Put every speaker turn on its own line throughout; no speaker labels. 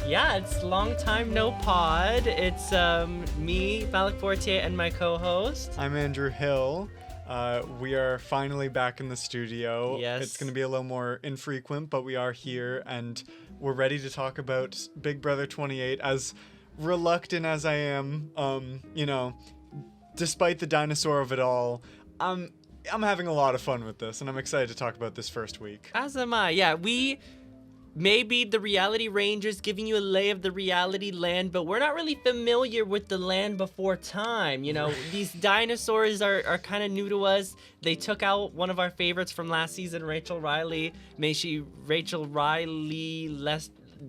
Yeah, it's long time no pod. It's me, BB28, and my co-host.
I'm Andrew Hill. We are finally back in the studio.
Yes.
It's going to be a little more infrequent, but we are here, and we're ready to talk about Big Brother 28. As reluctant as I am, despite the dinosaur of it all, I'm having a lot of fun with this, and I'm excited to talk about this first week.
As am I. Yeah, we may be the reality rangers giving you a lay of the reality land, but we're not really familiar with the land before time. You know, these dinosaurs are kind of new to us. They took out one of our favorites from last season, Rachel Riley. Rachel Riley,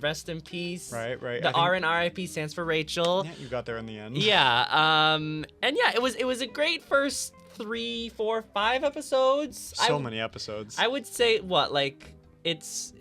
rest in peace.
Right.
The R in RIP stands for Rachel.
Yeah, you got there in the end.
Yeah. And yeah, it was a great first 3, 4, 5 episodes.
So many episodes.
I would say it's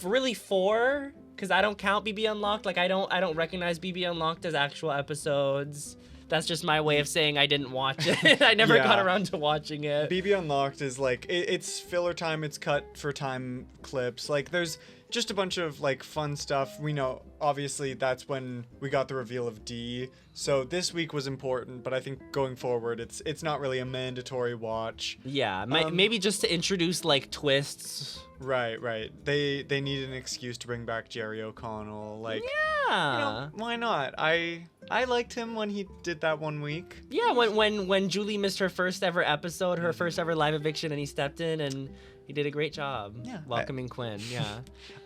really 4, because I don't count BB Unlocked. Like I don't recognize BB Unlocked as actual episodes. That's just my way of saying I didn't watch it. I never got around to watching it.
BB Unlocked is like it's filler time. It's cut for time clips. Like there's just a bunch of like fun stuff. We know obviously that's when we got the reveal of D. So this week was important, but I think going forward it's not really a mandatory watch.
Yeah, maybe just to introduce like twists.
Right. They need an excuse to bring back Jerry O'Connell. Like,
yeah,
why not? I liked him when he did that one week.
Yeah, when Julie missed her first ever episode, her first ever live eviction, and he stepped in and he did a great job.
Yeah,
welcoming Quinn. Yeah,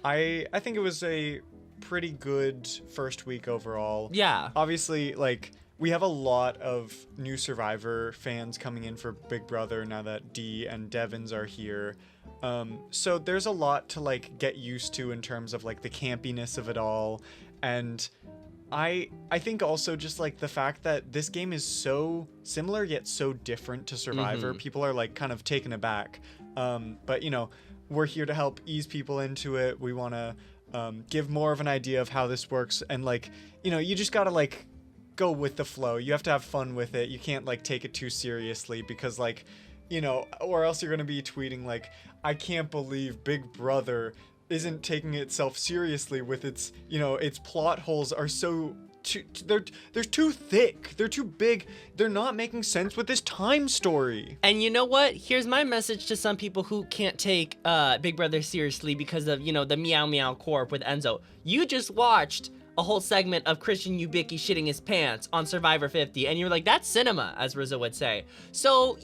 I think it was a pretty good first week overall.
Yeah,
obviously, like we have a lot of new Survivor fans coming in for Big Brother now that Dee and Devins are here. So there's a lot to like get used to in terms of like the campiness of it all, and I think also just like the fact that this game is so similar yet so different to Survivor.
Mm-hmm.
People are like kind of taken aback, but we're here to help ease people into it. We want to give more of an idea of how this works, and like you just gotta like go with the flow. You have to have fun with it. You can't like take it too seriously, because like or else you're going to be tweeting like, I can't believe Big Brother isn't taking itself seriously with its, its plot holes are so they're too thick. They're too big. They're not making sense with this time story.
And you know what? Here's my message to some people who can't take Big Brother seriously because of, the Meow Meow Corp with Enzo. You just watched a whole segment of Christian Ubicki shitting his pants on Survivor 50, and you're like, that's cinema, as Rizzo would say. So,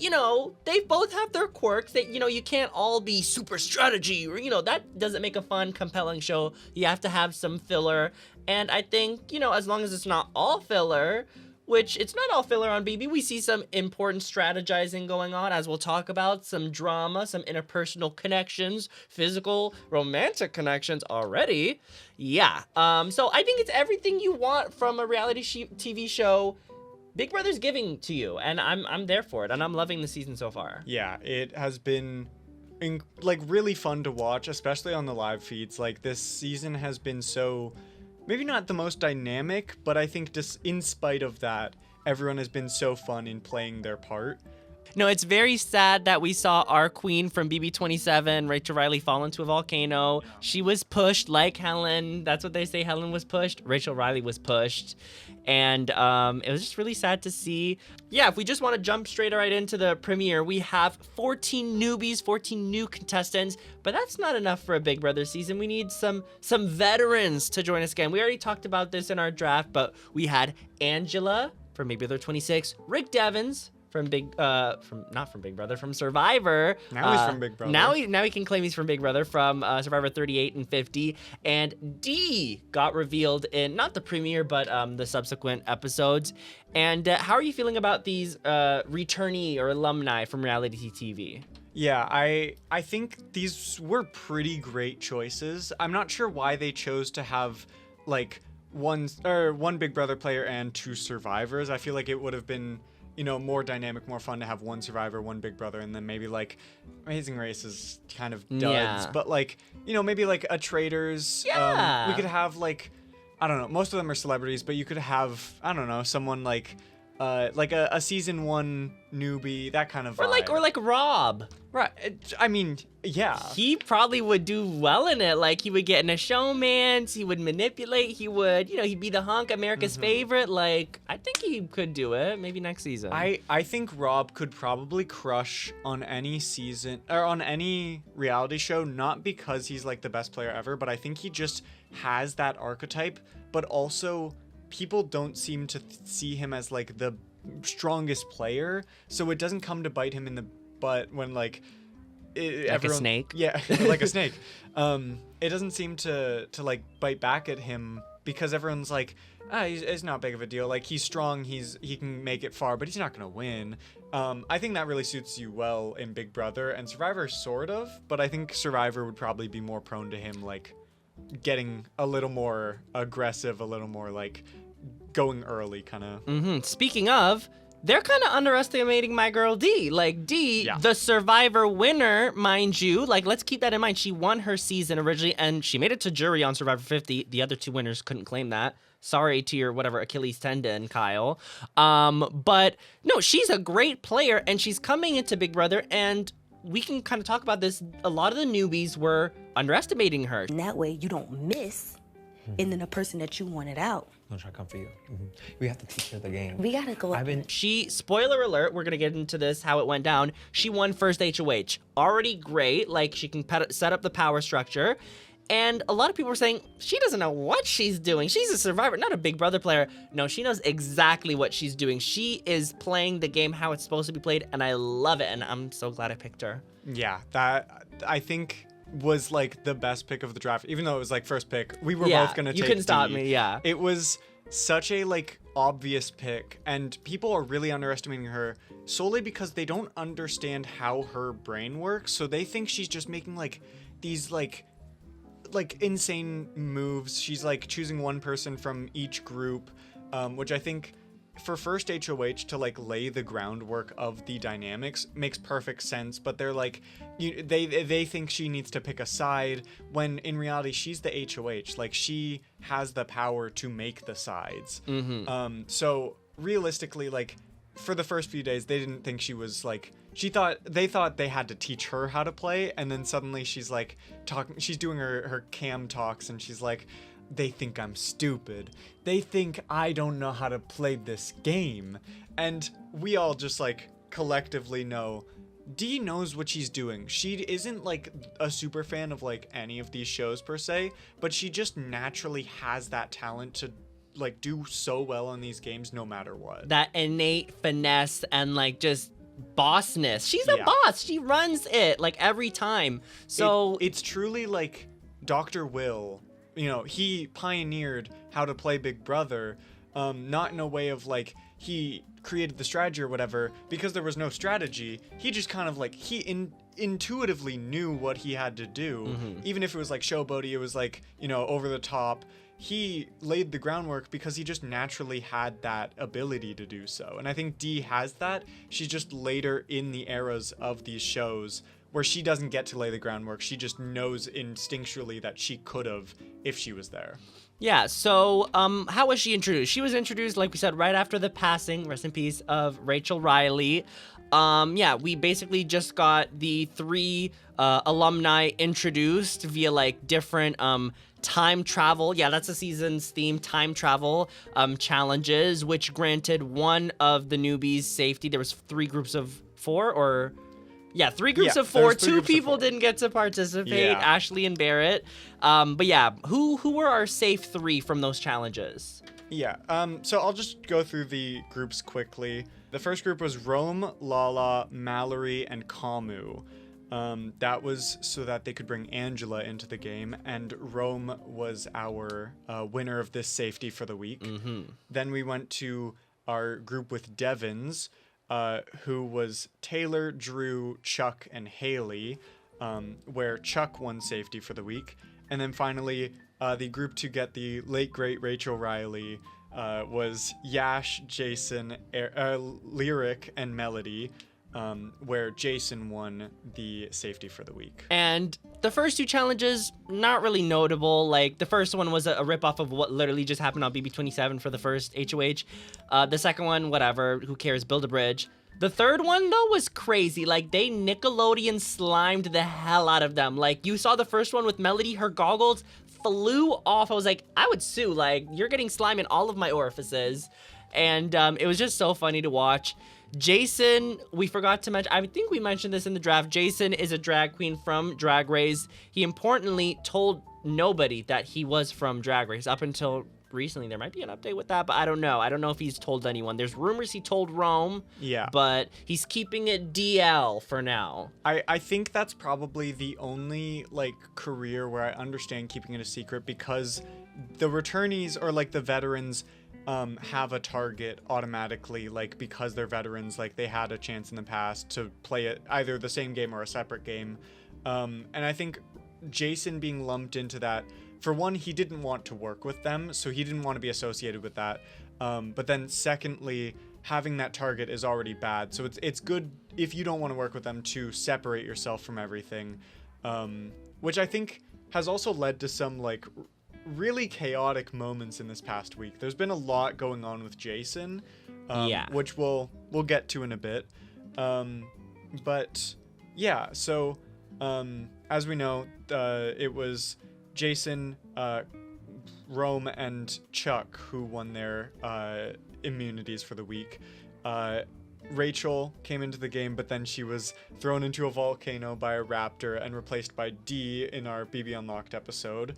they both have their quirks that, you can't all be super strategy, or, that doesn't make a fun, compelling show. You have to have some filler, and I think, as long as it's not all filler, which it's not all filler on BB, we see some important strategizing going on, as we'll talk about, some drama, some interpersonal connections, physical, romantic connections already. Yeah, so I think it's everything you want from a reality TV show Big Brother's giving to you, and I'm there for it, and I'm loving the season so far.
Yeah, it has been really fun to watch, especially on the live feeds. Like this season has been so, maybe not the most dynamic, but I think just in spite of that, everyone has been so fun in playing their part.
No, it's very sad that we saw our queen from BB27, Rachel Riley, fall into a volcano. She was pushed like Helen. That's what they say. Helen was pushed. Rachel Riley was pushed. And it was just really sad to see. Yeah, if we just want to jump straight right into the premiere, we have 14 newbies, 14 new contestants. But that's not enough for a Big Brother season. We need some veterans to join us again. We already talked about this in our draft, but we had Angela from Big Brother 26, Rick Devins from from Survivor.
Now he's from Big Brother.
Now he can claim he's from Big Brother from Survivor 38 and 50. And D got revealed in not the premiere, but the subsequent episodes. And how are you feeling about these returnee or alumni from reality TV?
Yeah, I think these were pretty great choices. I'm not sure why they chose to have like one Big Brother player and 2 survivors. I feel like it would have been more dynamic, more fun to have 1 survivor, 1 Big Brother, and then maybe like Amazing Race is kind of duds,
Yeah.
but like, maybe like a Traders.
Yeah.
We could have like, I don't know, most of them are celebrities, but you could have, I don't know, someone like like a season 1 newbie, that kind of vibe.
Or like Rob.
Right. I mean, yeah.
He probably would do well in it. Like, he would get in a showman's, he would manipulate, he would, he'd be the hunk, America's favorite. Like, I think he could do it. Maybe next season.
I think Rob could probably crush on any season or on any reality show, not because he's like the best player ever, but I think he just has that archetype, but also people don't seem to see him as like the strongest player, so it doesn't come to bite him in the butt when like
a snake.
Yeah, like a snake. It doesn't seem to like bite back at him because everyone's like, it's not big of a deal. Like, he's strong, he can make it far, but he's not gonna win. I think that really suits you well in Big Brother and Survivor, sort of, but I think Survivor would probably be more prone to him like getting a little more aggressive, a little more like going early kind of.
Speaking of, they're kind of underestimating my girl D. Like, D, the Survivor winner, mind you. Like, let's keep that in mind. She won her season originally, and she made it to jury on Survivor 50. The other 2 winners couldn't claim that. Sorry to your whatever Achilles tendon, Kyle. But no, she's a great player, and she's coming into Big Brother, and we can kind of talk about this. A lot of the newbies were underestimating her.
And that way you don't miss and then the person that you wanted out.
I'm trying to come for you. We have to teach her the game.
We gotta go.
She, spoiler alert, we're gonna get into this, how it went down. She won first HOH. Already great, like she can set up the power structure. And a lot of people were saying, she doesn't know what she's doing. She's a Survivor, not a Big Brother player. No, she knows exactly what she's doing. She is playing the game how it's supposed to be played, and I love it, and I'm so glad I picked her.
Yeah, that, I think, was like the best pick of the draft, even though it was like first pick. We were both gonna take
you couldn't stop
D.
me. Yeah,
it was such a like obvious pick, and people are really underestimating her solely because they don't understand how her brain works. So they think she's just making like these like insane moves. She's like choosing one person from each group, which I think for first HOH to like lay the groundwork of the dynamics makes perfect sense. But they're like, they think she needs to pick a side when in reality she's the HOH. Like, she has the power to make the sides. So realistically, like for the first few days, they didn't think she was like. They thought they had to teach her how to play, and then suddenly she's like she's doing her cam talks, and she's like, they think I'm stupid. They think I don't know how to play this game. And we all just like collectively know Dee knows what she's doing. She isn't like a super fan of like any of these shows per se, but she just naturally has that talent to like do so well in these games no matter what.
That innate finesse and like just bossness. She's a boss. She runs it like every time. So
it's truly like Dr. Will. He pioneered how to play Big Brother, not in a way of like he created the strategy or whatever, because there was no strategy. He just kind of like intuitively knew what he had to do, even if it was like showboaty, it was like over the top. He laid the groundwork because he just naturally had that ability to do so. And I think Dee has that. She's just later in the eras of these shows where she doesn't get to lay the groundwork. She just knows instinctually that she could have if she was there.
Yeah, so how was she introduced? She was introduced, like we said, right after the passing, rest in peace, of Rachel Riley. We basically just got the 3 alumni introduced via like different time travel. Yeah, that's the season's theme, time travel challenges, which granted one of the newbies safety. There was 3 groups of 4 or... Yeah, 3 groups of 4. 2 people didn't get to participate, Ashley and Barrett. But yeah, who were our safe 3 from those challenges?
Yeah, so I'll just go through the groups quickly. The first group was Rome, Lala, Mallory, and Kamu. That was so that they could bring Angela into the game, and Rome was our winner of this safety for the week. Then we went to our group with Devons, who was Taylor, Drew, Chuck, and Haley, where Chuck won safety for the week. And then finally, the group to get the late, great Rachel Riley was Yash, Jason, Lyric, and Melody. where Jason won the safety for the week.
And the first two challenges, not really notable. Like, the first one was a ripoff of what literally just happened on BB27 for the first HOH. The second one, whatever, who cares, build a bridge. The third one, though, was crazy. Like, they Nickelodeon slimed the hell out of them. Like, you saw the first one with Melody, her goggles flew off. I was like, I would sue. Like, you're getting slime in all of my orifices. And it was just so funny to watch. Jason, we forgot to mention, I think we mentioned this in the draft. Jason is a drag queen from Drag Race. He importantly told nobody that he was from Drag Race up until recently. There might be an update with that, but I don't know. I don't know if he's told anyone. There's rumors he told Rome.
Yeah.
But he's keeping it DL for now.
I think that's probably the only, like, career where I understand keeping it a secret, because the returnees or, like, the veterans have a target automatically, like, because they're veterans, like, they had a chance in the past to play it either the same game or a separate game. And I think Jason being lumped into that, for one, he didn't want to work with them, so he didn't want to be associated with that. But then secondly, having that target is already bad. So it's good if you don't want to work with them to separate yourself from everything, which I think has also led to some, like, really chaotic moments in this past week. There's been a lot going on with Jason, which we'll get to in a bit. But yeah, so as we know, it was Jason, Rome, and Chuck who won their immunities for the week. Rachel came into the game, but then she was thrown into a volcano by a raptor and replaced by D in our BB Unlocked episode.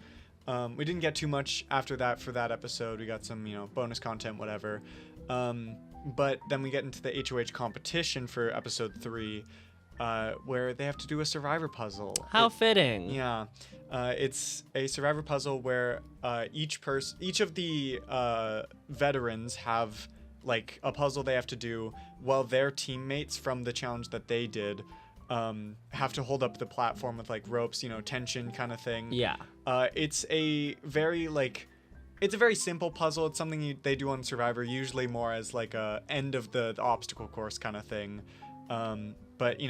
We didn't get too much after that for that episode. We got some, bonus content, whatever. But then we get into the HOH competition for episode 3, where they have to do a survivor puzzle.
How fitting.
Yeah. It's a survivor puzzle where each of the veterans have, like, a puzzle they have to do while their teammates from the challenge that they did have to hold up the platform with, like, ropes, tension kind of thing.
Yeah.
It's a very, like, it's a very simple puzzle. It's something they do on Survivor, usually more as, like, a end of the obstacle course kind of thing. But,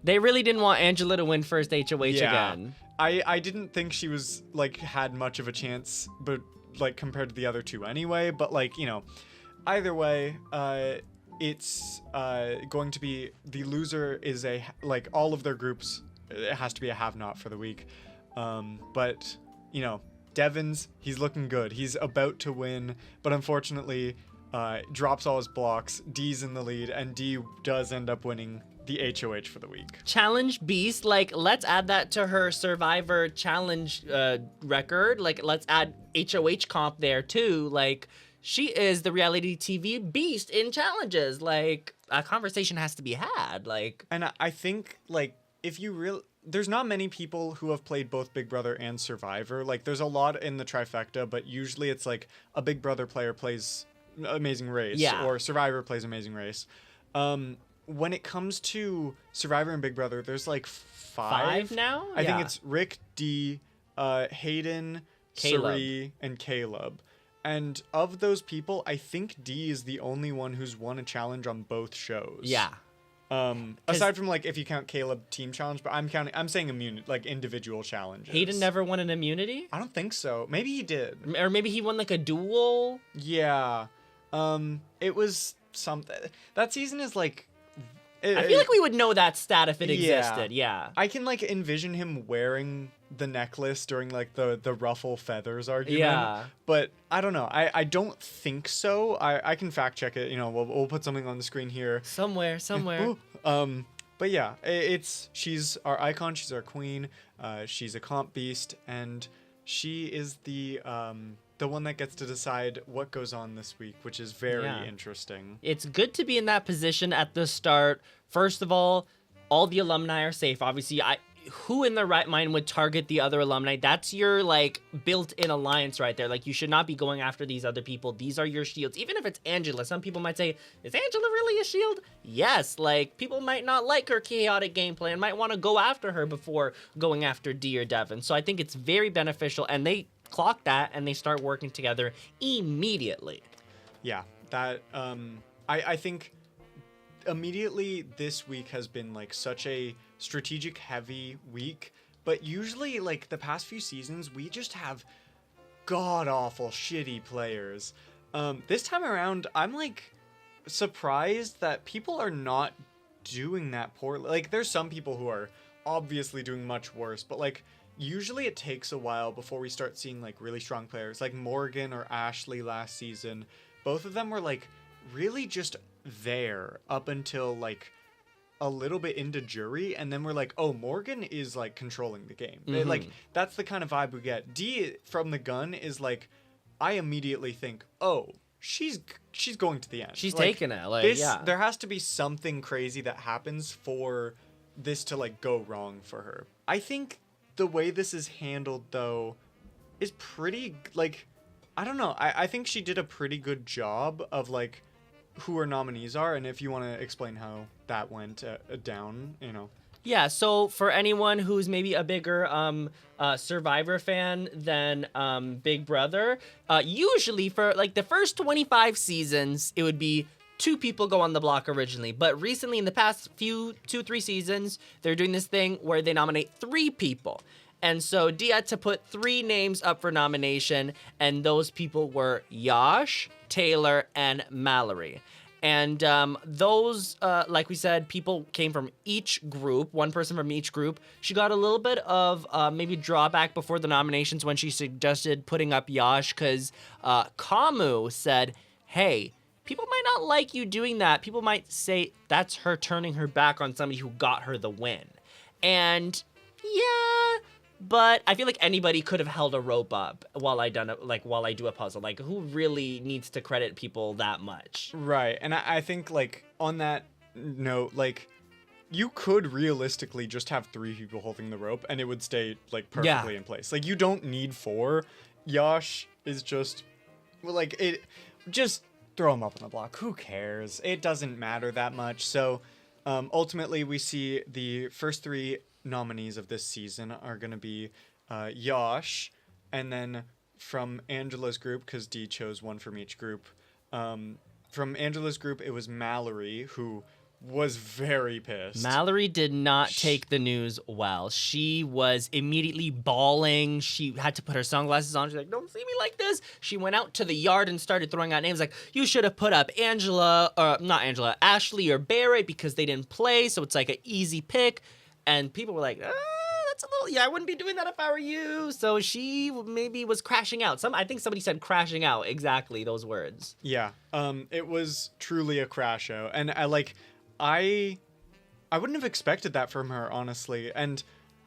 They really didn't want Angela to win first HOH again.
I didn't think she was, like, had much of a chance, but, like, compared to the other two anyway. But, like, either way, it's going to be, the loser is like, all of their groups, it has to be a have-not for the week. But, Devon's, he's looking good. He's about to win, but unfortunately drops all his blocks. D's in the lead, and D does end up winning the HOH for the week.
Challenge Beast, like, let's add that to her Survivor challenge record. Like, let's add HOH comp there too. Like, she is the reality TV beast in challenges. Like, a conversation has to be had. Like,
and I think, like, if you there's not many people who have played both Big Brother and Survivor. Like, there's a lot in the trifecta, but usually it's like a Big Brother player plays Amazing Race, or Survivor plays Amazing Race. When it comes to Survivor and Big Brother, there's like five
now?
I think it's Rick, D, Hayden, Sari, and Caleb. And of those people, I think D is the only one who's won a challenge on both shows.
Yeah.
Aside from, like, if you count Caleb team challenge, but I'm saying immunity, like, individual challenges.
Hayden never won an immunity?
I don't think so. Maybe he did.
Or maybe he won, like, a duel?
Yeah. It was something. That season is, like,
I feel like we would know that stat if it existed. Yeah.
I can, like, envision him wearing the necklace during, like, the ruffle feathers argument.
Yeah.
But I don't know. I don't think so. I can fact check it. We'll put something on the screen here.
Somewhere.
But yeah, she's our icon. She's our queen. She's a comp beast, and she is the one that gets to decide what goes on this week, which is very interesting.
It's good to be in that position at the start. First of all the alumni are safe. Obviously, who in their right mind would target the other alumni? That's your, like, built-in alliance right there. Like, you should not be going after these other people. These are your shields. Even if it's Angela, some people might say, is Angela really a shield? Yes, like, people might not like her chaotic gameplay and might want to go after her before going after D or Devon. So I think it's very beneficial, and they clock that and they start working together immediately.
Yeah, that I think immediately this week has been like such a strategic heavy week, but usually like the past few seasons we just have god awful shitty players. This time around I'm like surprised that people are not doing that poorly. Like there's some people who are obviously doing much worse, but like usually it takes a while before we start seeing like really strong players like Morgan or Ashley last season. Both of them were like really just there up until like a little bit into jury, and then we're like, oh, Morgan is like controlling the game. Like that's the kind of vibe we get. D from the gun is like, I immediately think, oh, she's going to the end.
She's
like,
taking it. Like,
this,
yeah.
There has to be something crazy that happens for this to like go wrong for her. I think the way this is handled though is pretty like, I don't know. I think she did a pretty good job of like who her nominees are, and if you want to explain how that went down, you know.
Yeah, so for anyone who's maybe a bigger Survivor fan than Big Brother, usually for like the first 25 seasons, it would be 2 people go on the block originally. But recently, in the past 2-3 seasons, they're doing this thing where they nominate 3 people. And so Dee had to put 3 names up for nomination, and those people were Yash, Taylor, and Mallory. And those, like we said, people came from each group, one person from each group. She got a little bit of maybe drawback before the nominations when she suggested putting up Yash, because Kamu said, hey, people might not like you doing that. People might say that's her turning her back on somebody who got her the win. And yeah, but I feel like anybody could have held a rope up while I do a puzzle. Like, who really needs to credit people that much?
Right. And I think like on that note, like you could realistically just have 3 people holding the rope and it would stay like perfectly in place. Like you don't need 4. Yash is just like it. Just throw him up on the block. Who cares? It doesn't matter that much. So ultimately, we see the first 3 nominees of this season are going to be Yash, and then from Angela's group, because Dee chose one from each group, from Angela's group, it was Mallory, who was very pissed.
Mallory did not take the news well. She was immediately bawling. She had to put her sunglasses on. She's like, don't see me like this. She went out to the yard and started throwing out names like, you should have put up Ashley or Barrett because they didn't play, so it's like an easy pick. And people were like, that's a little, I wouldn't be doing that if I were you. So she maybe was crashing out. I think somebody said crashing out, exactly those words.
Yeah, it was truly a crash out. And I wouldn't have expected that from her, honestly. And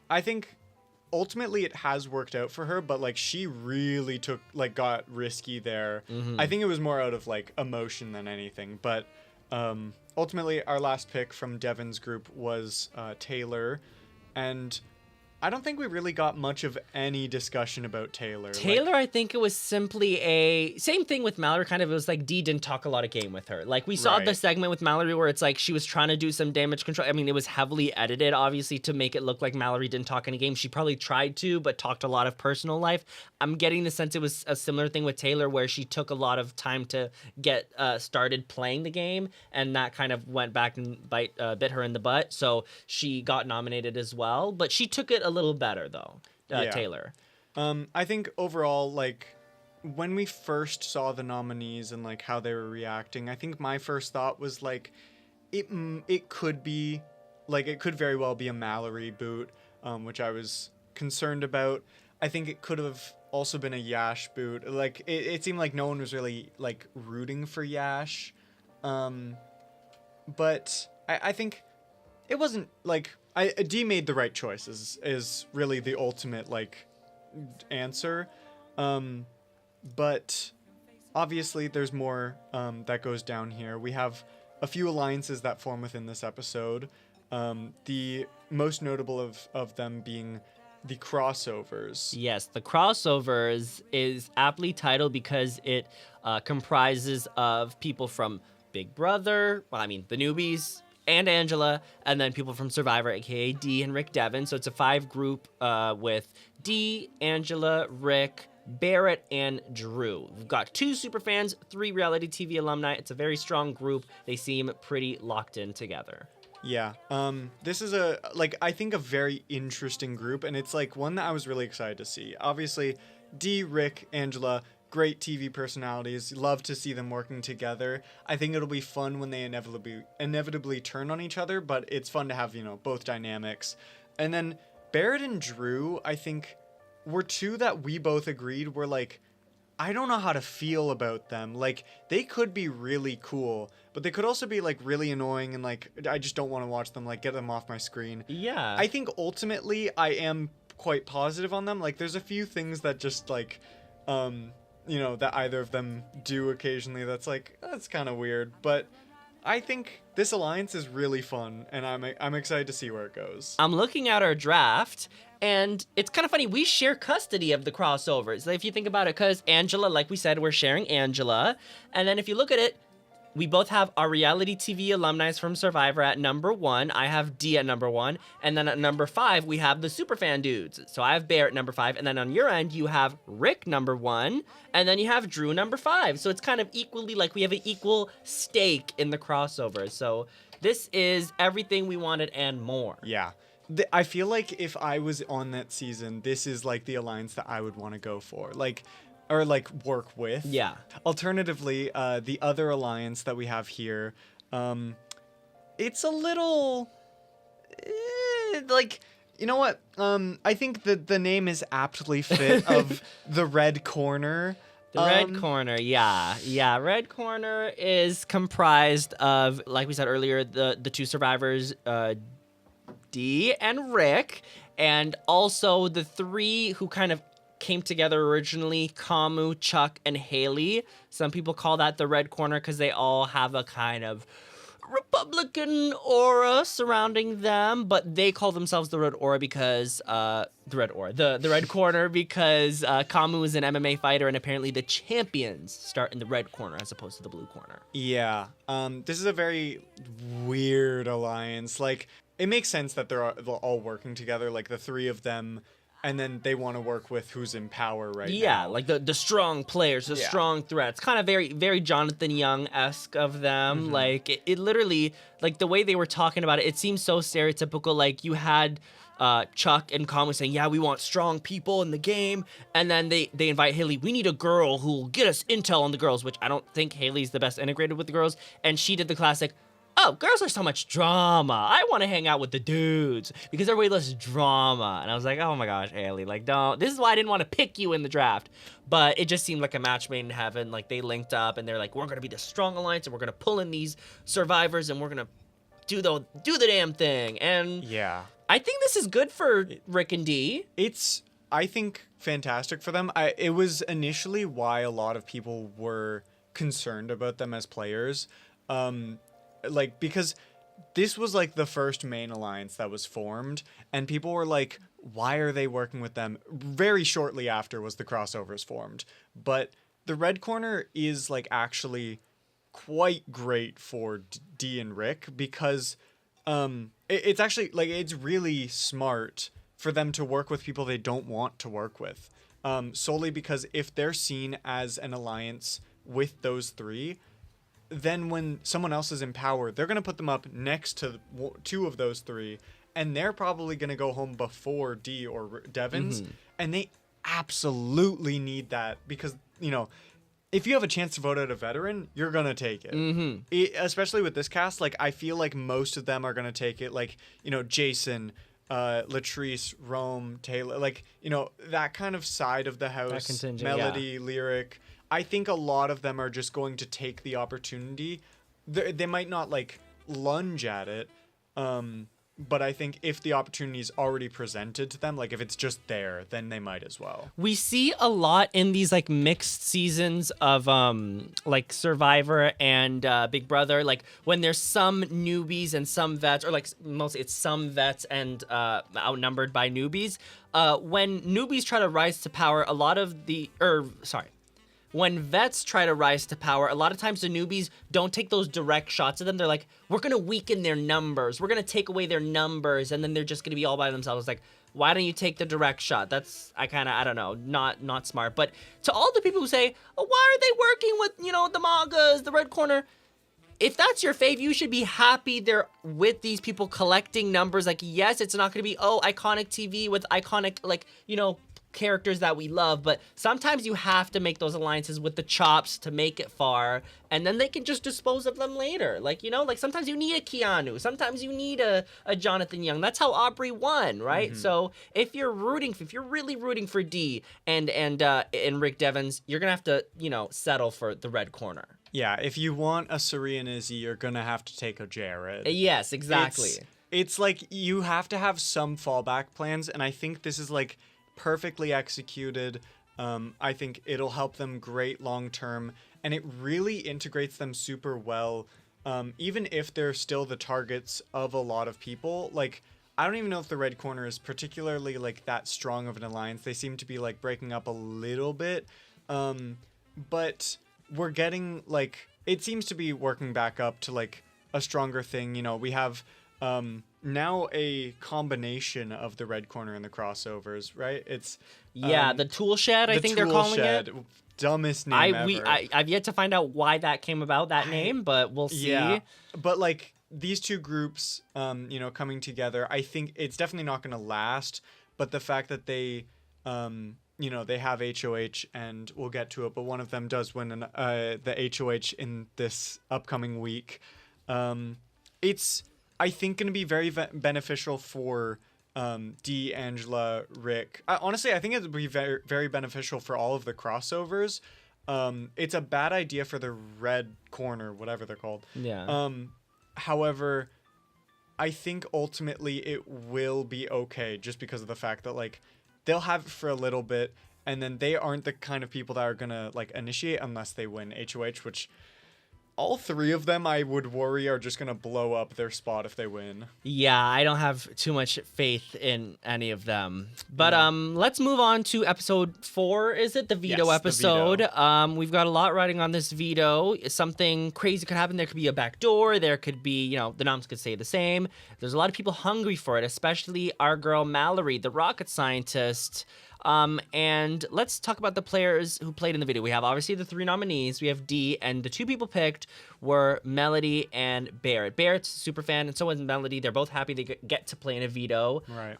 I think ultimately it has worked out for her, but like she really got risky there. I think it was more out of like emotion than anything. But ultimately our last pick from Devin's group was Taylor, and I don't think we really got much of any discussion about Taylor.
Taylor, I think it was simply a same thing with Mallory. Kind of, it was like Dee didn't talk a lot of game with her. Like we saw the segment with Mallory where it's like she was trying to do some damage control. I mean, it was heavily edited, obviously, to make it look like Mallory didn't talk any game. She probably tried to, but talked a lot of personal life. I'm getting the sense it was a similar thing with Taylor, where she took a lot of time to get started playing the game, and that kind of went back and bit her in the butt. So she got nominated as well, but she took it a little better though. Taylor.
I think overall, like when we first saw the nominees and like how they were reacting, I think my first thought was like it could be like it could very well be a Mallory boot, which I was concerned about. I think it could have also been a Yash boot. Like it seemed like no one was really like rooting for Yash, but I think it wasn't like Dee made the right choices is really the ultimate like answer. But obviously there's more that goes down here. We have a few alliances that form within this episode. The most notable of them being the crossovers.
Yes, the crossovers is aptly titled because it comprises of people from Big Brother, the newbies, and Angela, and then people from Survivor, aka Dee and Rick Devin. So it's a 5 group with Dee, Angela, Rick, Barrett and Drew. We've got 2 superfans, 3 reality TV alumni. It's a very strong group. They seem pretty locked in together.
Yeah. This is I think a very interesting group, and it's like one that I was really excited to see. Obviously, Dee, Rick, Angela, great TV personalities. Love to see them working together. I think it'll be fun when they inevitably turn on each other, but it's fun to have, both dynamics. And then Barrett and Drew, I think, were 2 that we both agreed were like, I don't know how to feel about them. Like, they could be really cool, but they could also be like really annoying, and like I just don't want to watch them, like get them off my screen.
Yeah.
I think ultimately I am quite positive on them. Like, there's a few things that just like that either of them do occasionally that's like, that's kind of weird, but I think this alliance is really fun, and I'm excited to see where it goes.
I'm looking at our draft, and it's kind of funny. We share custody of the crossovers. If you think about it, because Angela, like we said, we're sharing Angela. And then if you look at it, we both have our reality TV alumni from Survivor at number 1. I have D at number 1. And then at number 5, we have the superfan dudes. So I have Barrett number 5. And then on your end, you have Rick number 1. And then you have Drew number 5. So it's kind of equally like we have an equal stake in the crossover. So this is everything we wanted and more.
Yeah. I feel like if I was on that season, this is like the alliance that I would want to go for. Or work with.
Yeah.
Alternatively, the other alliance that we have here, it's a little, you know what? I think that the name is aptly fit of the Red Corner.
The Red Corner, yeah. Yeah, Red Corner is comprised of, like we said earlier, the 2 survivors, Dee and Rick, and also the 3 who kind of came together originally, Kamu, Chuck, and Haley. Some people call that the Red Corner because they all have a kind of Republican aura surrounding them, but they call themselves the Red Aura because the Red Corner because Kamu is an MMA fighter, and apparently the champions start in the Red Corner as opposed to the Blue Corner.
Yeah. This is a very weird alliance. Like, it makes sense that they're all working together, like the 3 of them. And then they want to work with who's in power now.
Yeah, like the strong players, the strong threats. Kind of very, very Jonathan Young-esque of them. Mm-hmm. Like, it literally, like, the way they were talking about it, it seems so stereotypical. Like, you had Chuck and Kamu saying, yeah, we want strong people in the game. And then they invite Haley, we need a girl who'll get us intel on the girls, which I don't think Haley's the best integrated with the girls. And she did the classic, oh, girls are so much drama. I want to hang out with the dudes because they're way less drama. And I was like, oh my gosh, Haley, like, don't. This is why I didn't want to pick you in the draft. But it just seemed like a match made in heaven. Like, they linked up and they're like, we're going to be the strong alliance and we're going to pull in these survivors and we're going to do the damn thing. And
yeah,
I think this is good for Rick and Dee.
It's, I think, fantastic for them. It was initially why a lot of people were concerned about them as players. Because this was like the first main alliance that was formed, and people were like, why are they working with them? Very shortly after was the crossovers formed. But the Red Corner is like actually quite great for Dee and Rick because it's actually like, it's really smart for them to work with people they don't want to work with. Solely because if they're seen as an alliance with those 3, then when someone else is in power, they're going to put them up next to 2 of those 3, and they're probably going to go home before Dee or Devon's, and they absolutely need that because, if you have a chance to vote out a veteran, you're going to take it. Especially with this cast, like, I feel like most of them are going to take it, like, Jason, Latrice, Rome, Taylor, like, that kind of side of the house, Melody, Lyric. I think a lot of them are just going to take the opportunity. They might not like lunge at it, but I think if the opportunity is already presented to them, like if it's just there, then they might as well.
We see a lot in these like mixed seasons of like Survivor and Big Brother, like when there's some newbies and some vets, or like mostly it's some vets and outnumbered by newbies. When newbies try to rise to power, when vets try to rise to power, a lot of times the newbies don't take those direct shots at them. They're like, we're going to weaken their numbers. We're going to take away their numbers. And then they're just going to be all by themselves. Like, Why don't you take the direct shot? That's I don't know, not smart. But to all the people who say, oh, why are they working with, the mangas, the Red Corner? If that's your fave, you should be happy they're with these people collecting numbers. Like, yes, it's not going to be, iconic TV with iconic, characters that we love, but sometimes you have to make those alliances with the chops to make it far, and then they can just dispose of them later. Like, sometimes you need a Keanu, sometimes you need a Jonathan Young. That's how Aubrey won, right? So if you're really rooting for D and Rick Devens, you're gonna have to, settle for the Red Corner.
Yeah, if you want a Suri and Izzy, you're gonna have to take a Jared.
Yes, exactly.
It's like you have to have some fallback plans, and I think this is like perfectly executed. I think it'll help them great long term, and it really integrates them super well. Even if they're still the targets of a lot of people, like I don't even know if the Red Corner is particularly like that strong of an alliance. They seem to be like breaking up a little bit, but we're getting like it seems to be working back up to like a stronger thing. We have now a combination of the Red Corner and the crossovers, right? It's
the Tool Shed, I think they're calling it.
Dumbest name ever.
I've yet to find out why that came about, that name, but we'll see.
Yeah, but like these two groups, coming together, I think it's definitely not going to last. But the fact that they, they have HOH, and we'll get to it, but one of them does win the HOH in this upcoming week. It's I think going to be very beneficial for D, Angela, Rick. Honestly, I think it would be very, very beneficial for all of the crossovers. It's a bad idea for the Red Corner, whatever they're called.
Yeah.
However, I think ultimately it will be okay just because of the fact that like they'll have it for a little bit, and then they aren't the kind of people that are going to like initiate unless they win HOH, which all three of them, I would worry, are just going to blow up their spot if they win.
Yeah, I don't have too much faith in any of them. But let's move on to episode 4, is it? The veto episode.
The veto.
We've got a lot riding on this veto. Something crazy could happen. There could be a back door. There could be, the noms could stay the same. There's a lot of people hungry for it, especially our girl Mallory, the rocket scientist. And let's talk about the players who played in the video. We have obviously the 3 nominees. We have D, and the 2 people picked were Melody and Barrett. Barrett's a super fan, and so is Melody. They're both happy they get to play in a veto.
Right.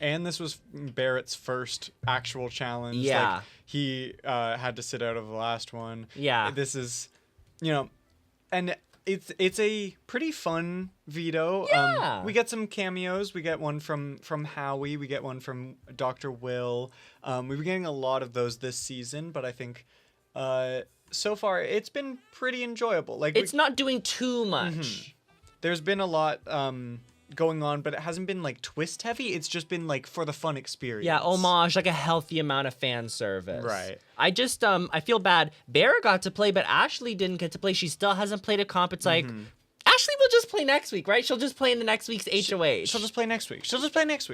And this was Barrett's first actual challenge.
Yeah.
Like, he had to sit out of the last one.
Yeah.
This is, and it's a pretty fun veto.
Yeah.
We get some cameos. We get one from Howie. We get one from Dr. Will. We've been getting a lot of those this season, but I think so far it's been pretty enjoyable. Like
it's not doing too much.
Mm-hmm. There's been a lot going on, but it hasn't been like twist heavy. It's just been like for the fun experience.
Yeah, homage, like a healthy amount of fan service.
Right.
I just I feel bad. Barrett got to play, but Ashley didn't get to play. She still hasn't played a comp. It's like Ashley will just play next week, right? She'll just play in the next week's HOH.
She'll just play next week. She'll just play next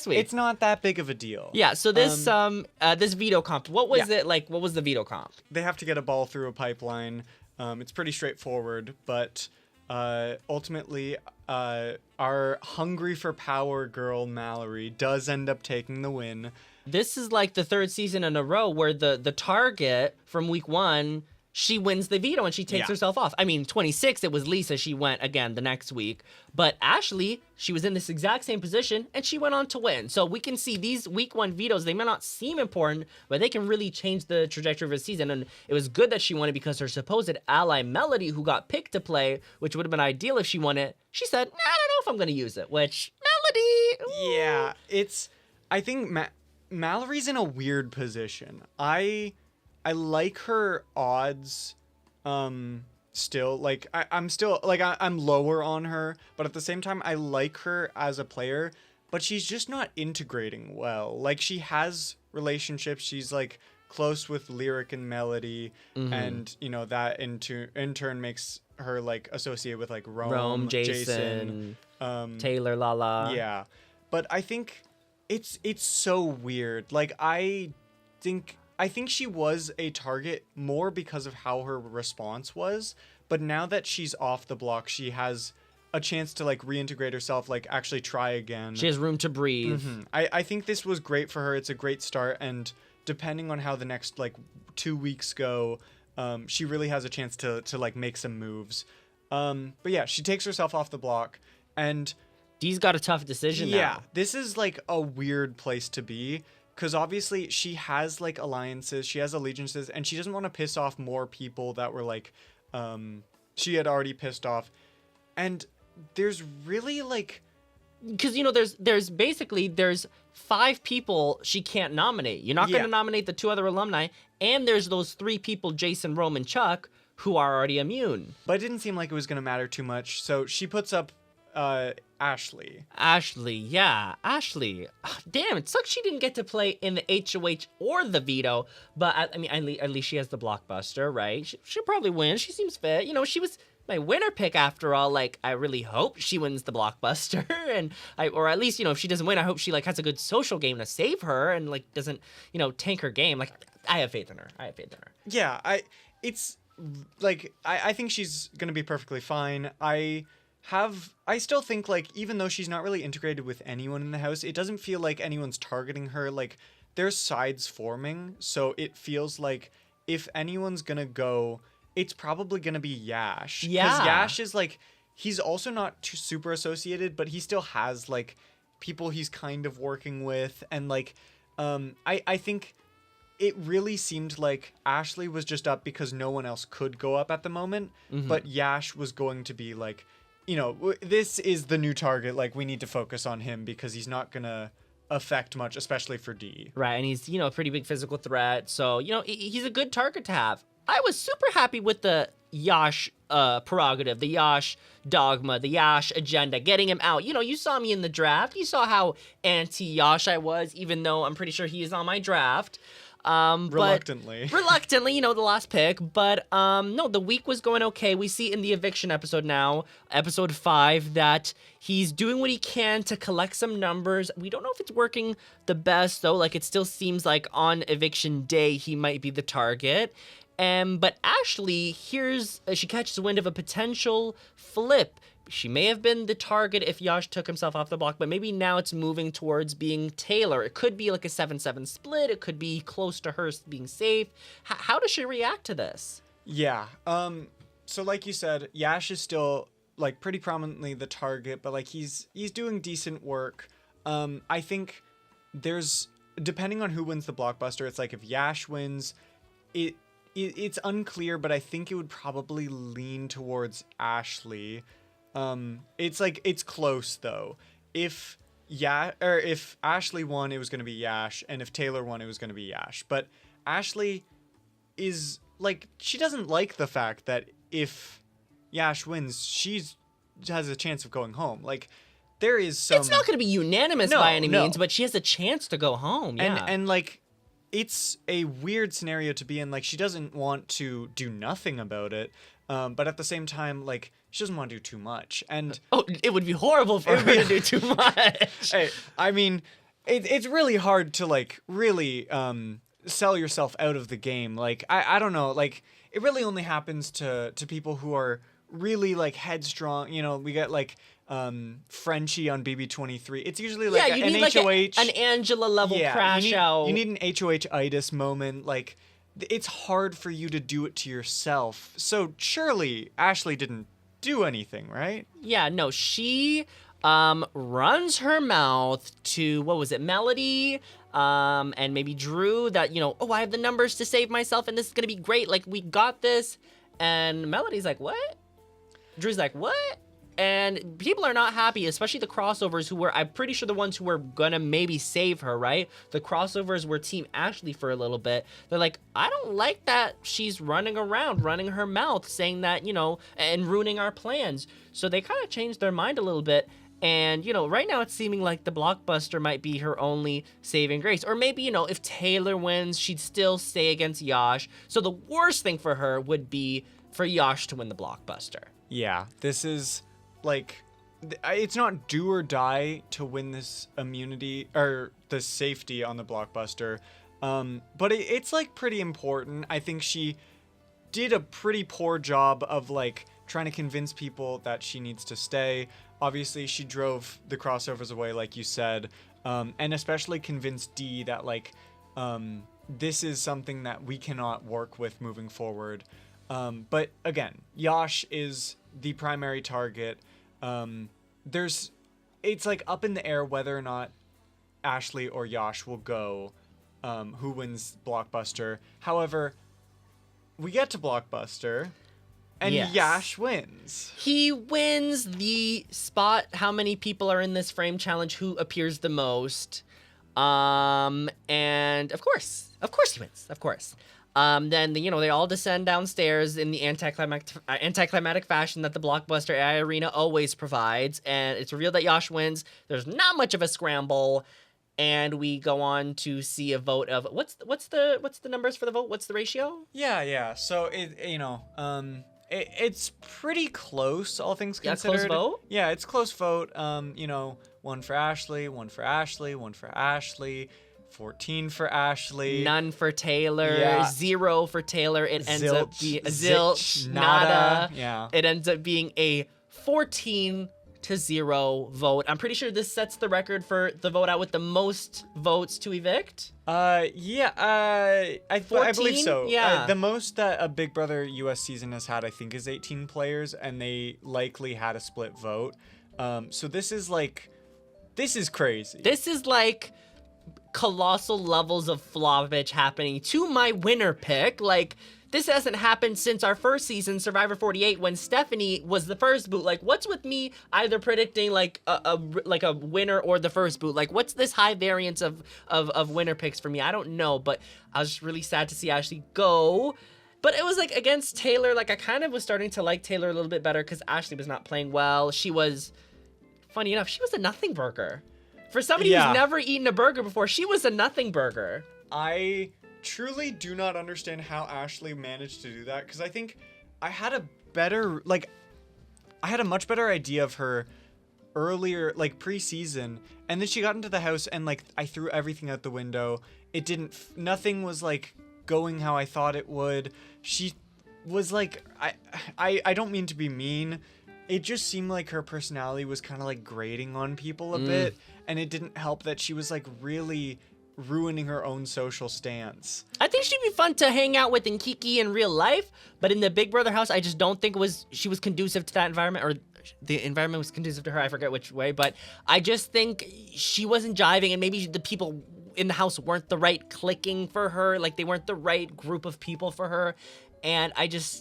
week.
It's
not that big of a deal.
Yeah, so this this veto comp, what was it like? What was the veto comp?
They have to get a ball through a pipeline. It's pretty straightforward, but ultimately our hungry for power girl Mallory does end up taking the win.
This is like the 3rd season in a row where the target from week 1, she wins the veto and she takes herself off. I mean, 26, it was Lisa. She went again the next week. But Ashley, she was in this exact same position and she went on to win. So we can see these week 1 vetoes, they may not seem important, but they can really change the trajectory of a season. And it was good that she won it because her supposed ally Melody, who got picked to play, which would have been ideal if she won it, she said, nah, I don't know if I'm going to use it, which Melody. Ooh.
Yeah, I think Mallory's in a weird position. I like her odds still. Like I'm still like I'm lower on her, but at the same time I like her as a player, but she's just not integrating well. Like she has relationships, she's like close with Lyric and Melody, and that in turn makes her like associate with like Rome, Jason,
Taylor, Lala.
Yeah. But I think it's so weird. Like I think she was a target more because of how her response was, but now that she's off the block, she has a chance to like reintegrate herself, like actually try again.
She has room to breathe.
I think this was great for her. It's a great start, and depending on how the next like 2 weeks go, she really has a chance to like make some moves. But yeah, she takes herself off the block, and
Dee's got a tough decision now.
this is like a weird place to be, because obviously she has like alliances, she has allegiances, and she doesn't want to piss off more people that were like she had already pissed off. And there's really like,
Because, you know, there's basically 5 people she can't nominate. You're not going to nominate the 2 other alumni, and there's those 3 people, Jason, Roman, Chuck, who are already immune.
but it didn't seem like it was going to matter too much, so she puts up Ashley.
Ashley. Damn, it sucks she didn't get to play in the HOH or the veto, but I mean, at least she has the blockbuster, right? She'll probably win. She seems fit. You know, she was my winner pick after all. Like, I really hope she wins the blockbuster, or at least, you know, if she doesn't win, I hope she like has a good social game to save her and like doesn't, you know, tank her game. Like, I have faith in her.
Yeah, I think she's gonna be perfectly fine. I still think, like, even though she's not really integrated with anyone in the house, it doesn't feel like anyone's targeting her. Like, there's sides forming, so it feels like if anyone's gonna go, it's probably gonna be Yash.
Yeah.
Because Yash is like, he's also not too super associated, but he still has like people he's kind of working with, and like, I think it really seemed like Ashley was just up because no one else could go up at the moment, but Yash was going to be like, you know, this is the new target. Like, we need to focus on him because he's not gonna affect much, especially for D.
Right, and he's, you know, a pretty big physical threat, so, you know, he's a good target to have. I was super happy with the Yash prerogative, the Yash dogma, the Yash agenda, getting him out. You know, you saw me in the draft. You saw how anti-Yash I was, even though I'm pretty sure he is on my draft.
Reluctantly,
you know, the last pick. But no, the week was going okay. We see in the eviction episode now, episode 5, that he's doing what he can to collect some numbers. We don't know if it's working the best, though. Like, it still seems like on eviction day, he might be the target. But Ashley she catches wind of a potential flip. She may have been the target if Yash took himself off the block, but maybe now it's moving towards being Taylor. It could be like a 7-7 split. It could be close to her being safe. How does she react to this?
Yeah. So like you said, Yash is still like pretty prominently the target, but like he's doing decent work. I think there's, depending on who wins the blockbuster, it's like if Yash wins, it's unclear, but I think it would probably lean towards Ashley. It's like, it's close though. If Ashley won, it was going to be Yash, and if Taylor won, it was going to be Yash. But Ashley is like, she doesn't like the fact that if Yash wins, she has a chance of going home. Like, there is some,
it's not going to be unanimous by any means, but she has a chance to go home. Yeah.
And like, it's a weird scenario to be in. Like, she doesn't want to do nothing about it, but at the same time, like, she doesn't want to do too much. And
it would be horrible for her to do too much.
Hey, I mean, it's really hard to like really sell yourself out of the game. Like, I don't know. Like, it really only happens to people who are really like headstrong. You know, we get like Frenchie on BB28. It's usually like
you
an
need
HOH,
like an Angela level crash out.
You need an HOH-itis moment. Like, it's hard for you to do it to yourself. So surely Ashley didn't do anything, right?
Yeah, no, she runs her mouth to, what was it, Melody, and maybe Drew, that, you know, I have the numbers to save myself and this is gonna be great, like, we got this. And Melody's like, what? Drew's like, what? And people are not happy, especially the crossovers who were, I'm pretty sure the ones who were gonna maybe save her, right? The crossovers were Team Ashley for a little bit. They're like, I don't like that she's running around, running her mouth, saying that, you know, and ruining our plans. So they kind of changed their mind a little bit. And, you know, right now it's seeming like the blockbuster might be her only saving grace. Or maybe, you know, if Taylor wins, she'd still stay against Yash. So the worst thing for her would be for Yash to win the blockbuster.
Yeah, this is... like, it's not do or die to win this immunity or the safety on the blockbuster, but it's like pretty important. I think she did a pretty poor job of like trying to convince people that she needs to stay. Obviously, she drove the crossovers away, like you said, and especially convinced Dee that, like, this is something that we cannot work with moving forward. But again, Yash is the primary target. It's like up in the air whether or not Ashley or Yash will go, who wins Blockbuster. However, we get to Blockbuster, and
Yes.
Yash wins.
He wins the spot how many people are in this frame challenge, who appears the most. And of course he wins. Of course. Then they all descend downstairs in the anticlimactic fashion that the Blockbuster AI Arena always provides, and it's revealed that Yash wins. There's not much of a scramble, and we go on to see a vote of what's the numbers for the vote? What's the ratio?
Yeah. So it's pretty close, all things considered.
Close vote?
Yeah, it's close vote. One for Ashley, one for Ashley, one for Ashley, 14 for Ashley.
None for Taylor.
Yeah.
0 for Taylor. It ends up being
zilch,
zilch, nada.
Yeah.
It ends up being a 14-0 vote. I'm pretty sure this sets the record for the vote out with the most votes to evict.
I believe
14?
so.
Yeah.
The most that a Big Brother US season has had, I think, is 18 players, and they likely had a split vote. So this is crazy.
This is like colossal levels of flaw-bitch happening to my winner pick. Like, this hasn't happened since our first season, Survivor 48, when Stephanie was the first boot. Like, what's with me either predicting like a winner or the first boot? Like, what's this high variance of winner picks for me? I don't know, but I was just really sad to see Ashley go. But it was like against Taylor, like I kind of was starting to like Taylor a little bit better because Ashley was not playing well. She was, funny enough, she was a nothing burger. For somebody who's never eaten a burger before, she was a nothing burger.
I truly do not understand how Ashley managed to do that, because I think I had a much better idea of her earlier, like pre-season, and then she got into the house and like I threw everything out the window. Nothing was like going how I thought it would. She was like, I don't mean to be mean. It just seemed like her personality was kind of like grating on people a bit, and it didn't help that she was like really ruining her own social stance.
I think she'd be fun to hang out with in Kiki in real life, but in the Big Brother house, I just don't think she was conducive to that environment, or the environment was conducive to her. I forget which way, but I just think she wasn't jiving, and maybe the people in the house weren't the right clicking for her. Like, they weren't the right group of people for her. And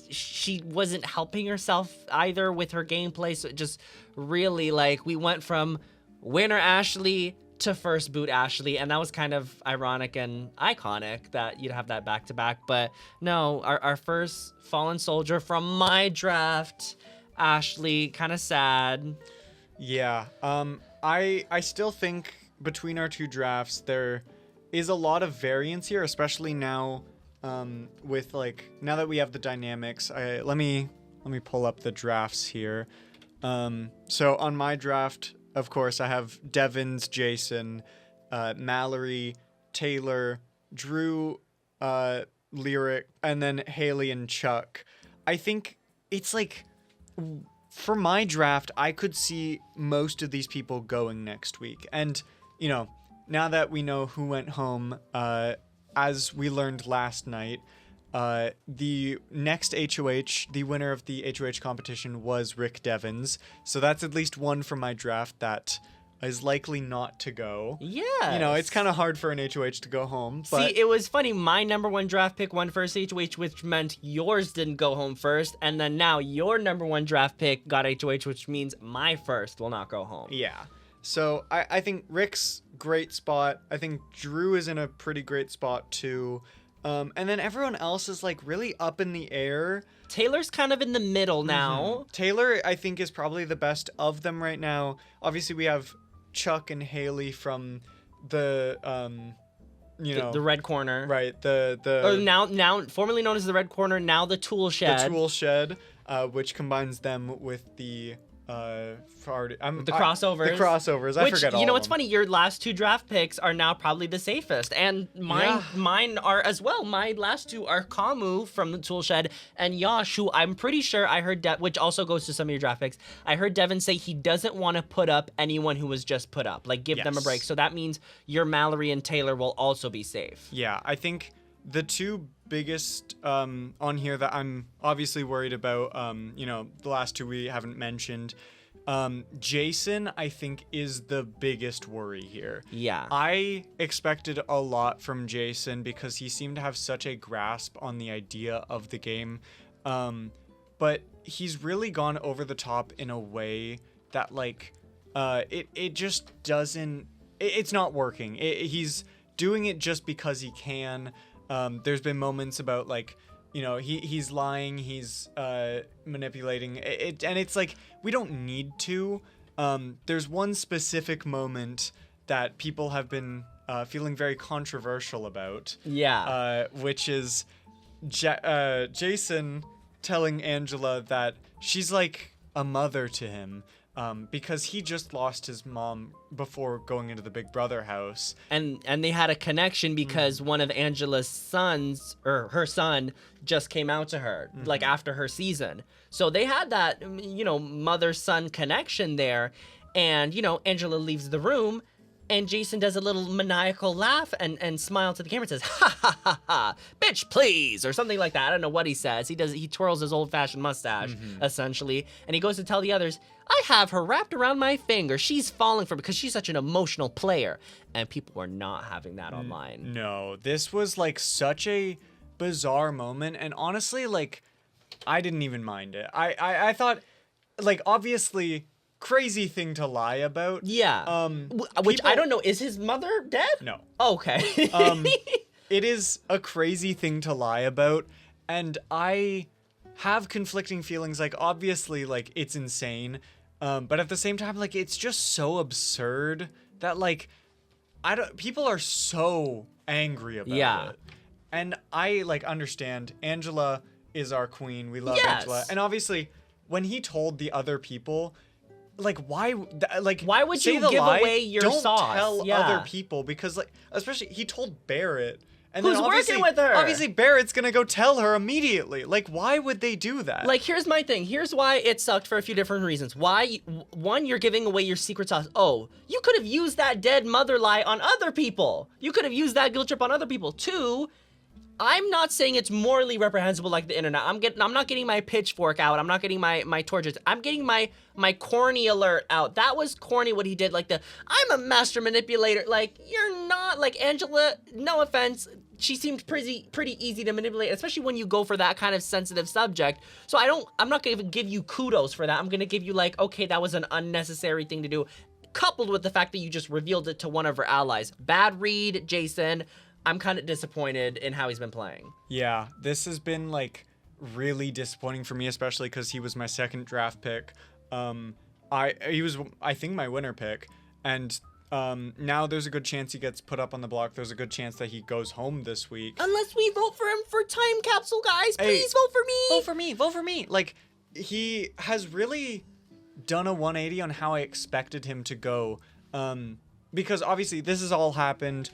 she wasn't helping herself either with her gameplay. So it just really, like, we went from winner Ashley to first boot Ashley. And that was kind of ironic and iconic that you'd have that back to back. But no, our first fallen soldier from my draft, Ashley, kind of sad.
Yeah. I still think between our two drafts, there is a lot of variance here, especially now. With like, now that we have the dynamics, let me pull up the drafts here. So on my draft, of course, I have Devins, Jason, Mallory, Taylor, Drew, Lyric, and then Haley and Chuck. I think it's like, for my draft, I could see most of these people going next week. And, now that we know who went home, as we learned last night, the next HOH, the winner of the HOH competition, was Rick Devins. So that's at least one from my draft that is likely not to go.
Yeah.
It's kind of hard for an HOH to go home. But
see, it was funny. My number one draft pick won first HOH, which meant yours didn't go home first. And then now your number one draft pick got HOH, which means my first will not go home.
Yeah. So I think Rick's great spot. I think Drew is in a pretty great spot too. And then everyone else is like really up in the air.
Taylor's kind of in the middle now.
Mm-hmm. Taylor, I think, is probably the best of them right now. Obviously, we have Chuck and Haley from the,
the Red Corner.
Right.
Now formerly known as the Red Corner, now the Tool Shed.
The Tool Shed, which combines them with the
The crossovers.
The crossovers. I forget all
You know
of
what's
them.
funny? Your last 2 draft picks are now probably the safest, and mine are as well. My last 2 are Kamu from the Toolshed and Yash, who I'm pretty sure I heard which also goes to some of your draft picks. I heard Devin say he doesn't want to put up anyone who was just put up, like give them a
Yes.
break. So that means your Mallory and Taylor will also be safe.
Yeah, I think the 2 biggest on here that I'm obviously worried about, the last 2 we haven't mentioned. Jason, I think, is the biggest worry here.
Yeah.
I expected a lot from Jason because he seemed to have such a grasp on the idea of the game. But he's really gone over the top in a way that, like, it just doesn't... It's not working. He's doing it just because he can. There's been moments about, like, he's lying, he's manipulating it, and it's like we don't need to. There's one specific moment that people have been feeling very controversial about.
Yeah.
Which is Jason telling Angela that she's like a mother to him. Because he just lost his mom before going into the Big Brother house.
And they had a connection because one of Angela's sons, or her son, just came out to her, like after her season. So they had that, mother-son connection there. And, Angela leaves the room, and Jason does a little maniacal laugh and smile to the camera and says, ha ha ha ha, bitch please, or something like that. I don't know what he says. He twirls his old-fashioned mustache, essentially, and he goes to tell the others, I have her wrapped around my finger. She's falling for me because she's such an emotional player. And people were not having that online.
No, this was like such a bizarre moment, and honestly, like, I didn't even mind it. I thought, like, obviously... crazy thing to lie about.
Yeah. Which I don't know. Is his mother dead?
No.
Okay.
It is a crazy thing to lie about, and I have conflicting feelings. Like, obviously, like, it's insane, but at the same time, like, it's just so absurd that, like, people are so angry about it. And I, like, understand. Angela is our queen. We love Angela. And obviously, when he told the other people... like, why would
you give away your
don't
sauce?
Tell
Yeah.
other people, because, like, especially he told Barrett, and
who's
then
working with her.
Obviously, Barrett's gonna go tell her immediately. Like, why would they do that?
Like, here's my thing. Here's why it sucked for a few different reasons. One, you're giving away your secret sauce. Oh, you could have used that dead mother lie on other people. You could have used that guilt trip on other people. 2, I'm not saying it's morally reprehensible like the internet. I'm not getting my pitchfork out. I'm not getting my torches. I'm getting my corny alert out. That was corny what he did. Like I'm a master manipulator. Like, you're not. Like, Angela, no offense, she seemed pretty easy to manipulate, especially when you go for that kind of sensitive subject. So I'm not gonna give you kudos for that. I'm gonna give you, like, okay, that was an unnecessary thing to do, coupled with the fact that you just revealed it to one of her allies. Bad read, Jason. I'm kind of disappointed in how he's been playing.
Yeah, this has been, like, really disappointing for me, especially because he was my second draft pick. He was, I think, my winner pick, and now there's a good chance he gets put up on the block. There's a good chance that he goes home this week.
Unless we vote for him for time capsule, guys.
Hey,
Please vote for me.
Vote for me. Vote for me. Like, he has really done a 180 on how I expected him to go. Because obviously this has all happened.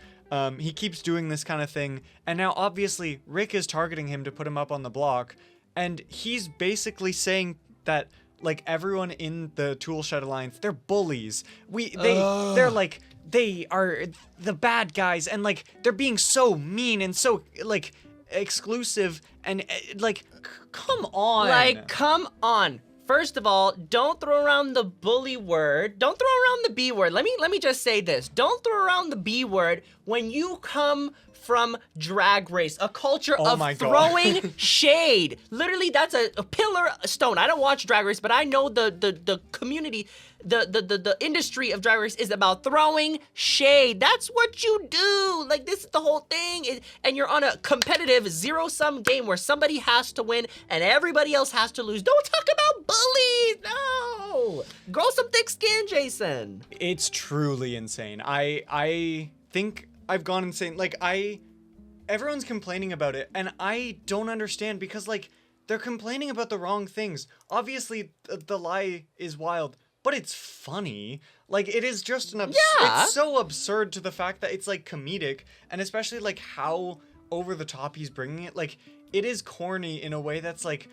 He keeps doing this kind of thing, and now obviously Rick is targeting him to put him up on the block, and he's basically saying that, like, everyone in the Toolshed Alliance, they're bullies. They're like, they are the bad guys, and, like, they're being so mean and so, like, exclusive, and like, come on.
Like, come on. First of all, don't throw around the bully word. Don't throw around the B word. Let me just say this. Don't throw around the B word when you come from Drag Race, a culture of throwing shade. Literally, that's a pillar stone. I don't watch Drag Race, but I know the community, the industry of Drag Race is about throwing shade. That's what you do. Like, this is the whole thing. And you're on a competitive zero-sum game where somebody has to win and everybody else has to lose. Don't talk about bullies. No. Grow some thick skin, Jason.
It's truly insane. I think I've gone insane. Like, everyone's complaining about it, and I don't understand, because, like, they're complaining about the wrong things. Obviously, the lie is wild, but it's funny. Like, it is just an it's so absurd to the fact that it's like comedic, and especially like how over the top he's bringing it. Like, it is corny in a way that's like,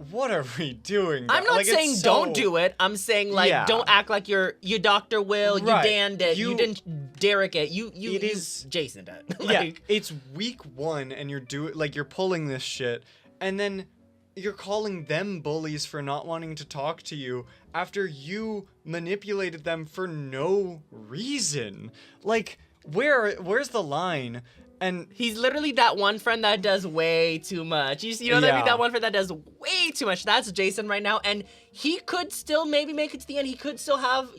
what are we doing?
I'm not
like,
saying don't do it. I'm saying like don't act like you Dr. Will, you Dan it, you didn't Derek it, you Jason it.
Like, it's week 1 and you're pulling this shit, and then you're calling them bullies for not wanting to talk to you after you manipulated them for no reason. Like, where's the line? And
he's literally that one friend that does way too much. You know what I mean? That one friend that does way too much. That's Jason right now. And he could still maybe make it to the end. He could still have,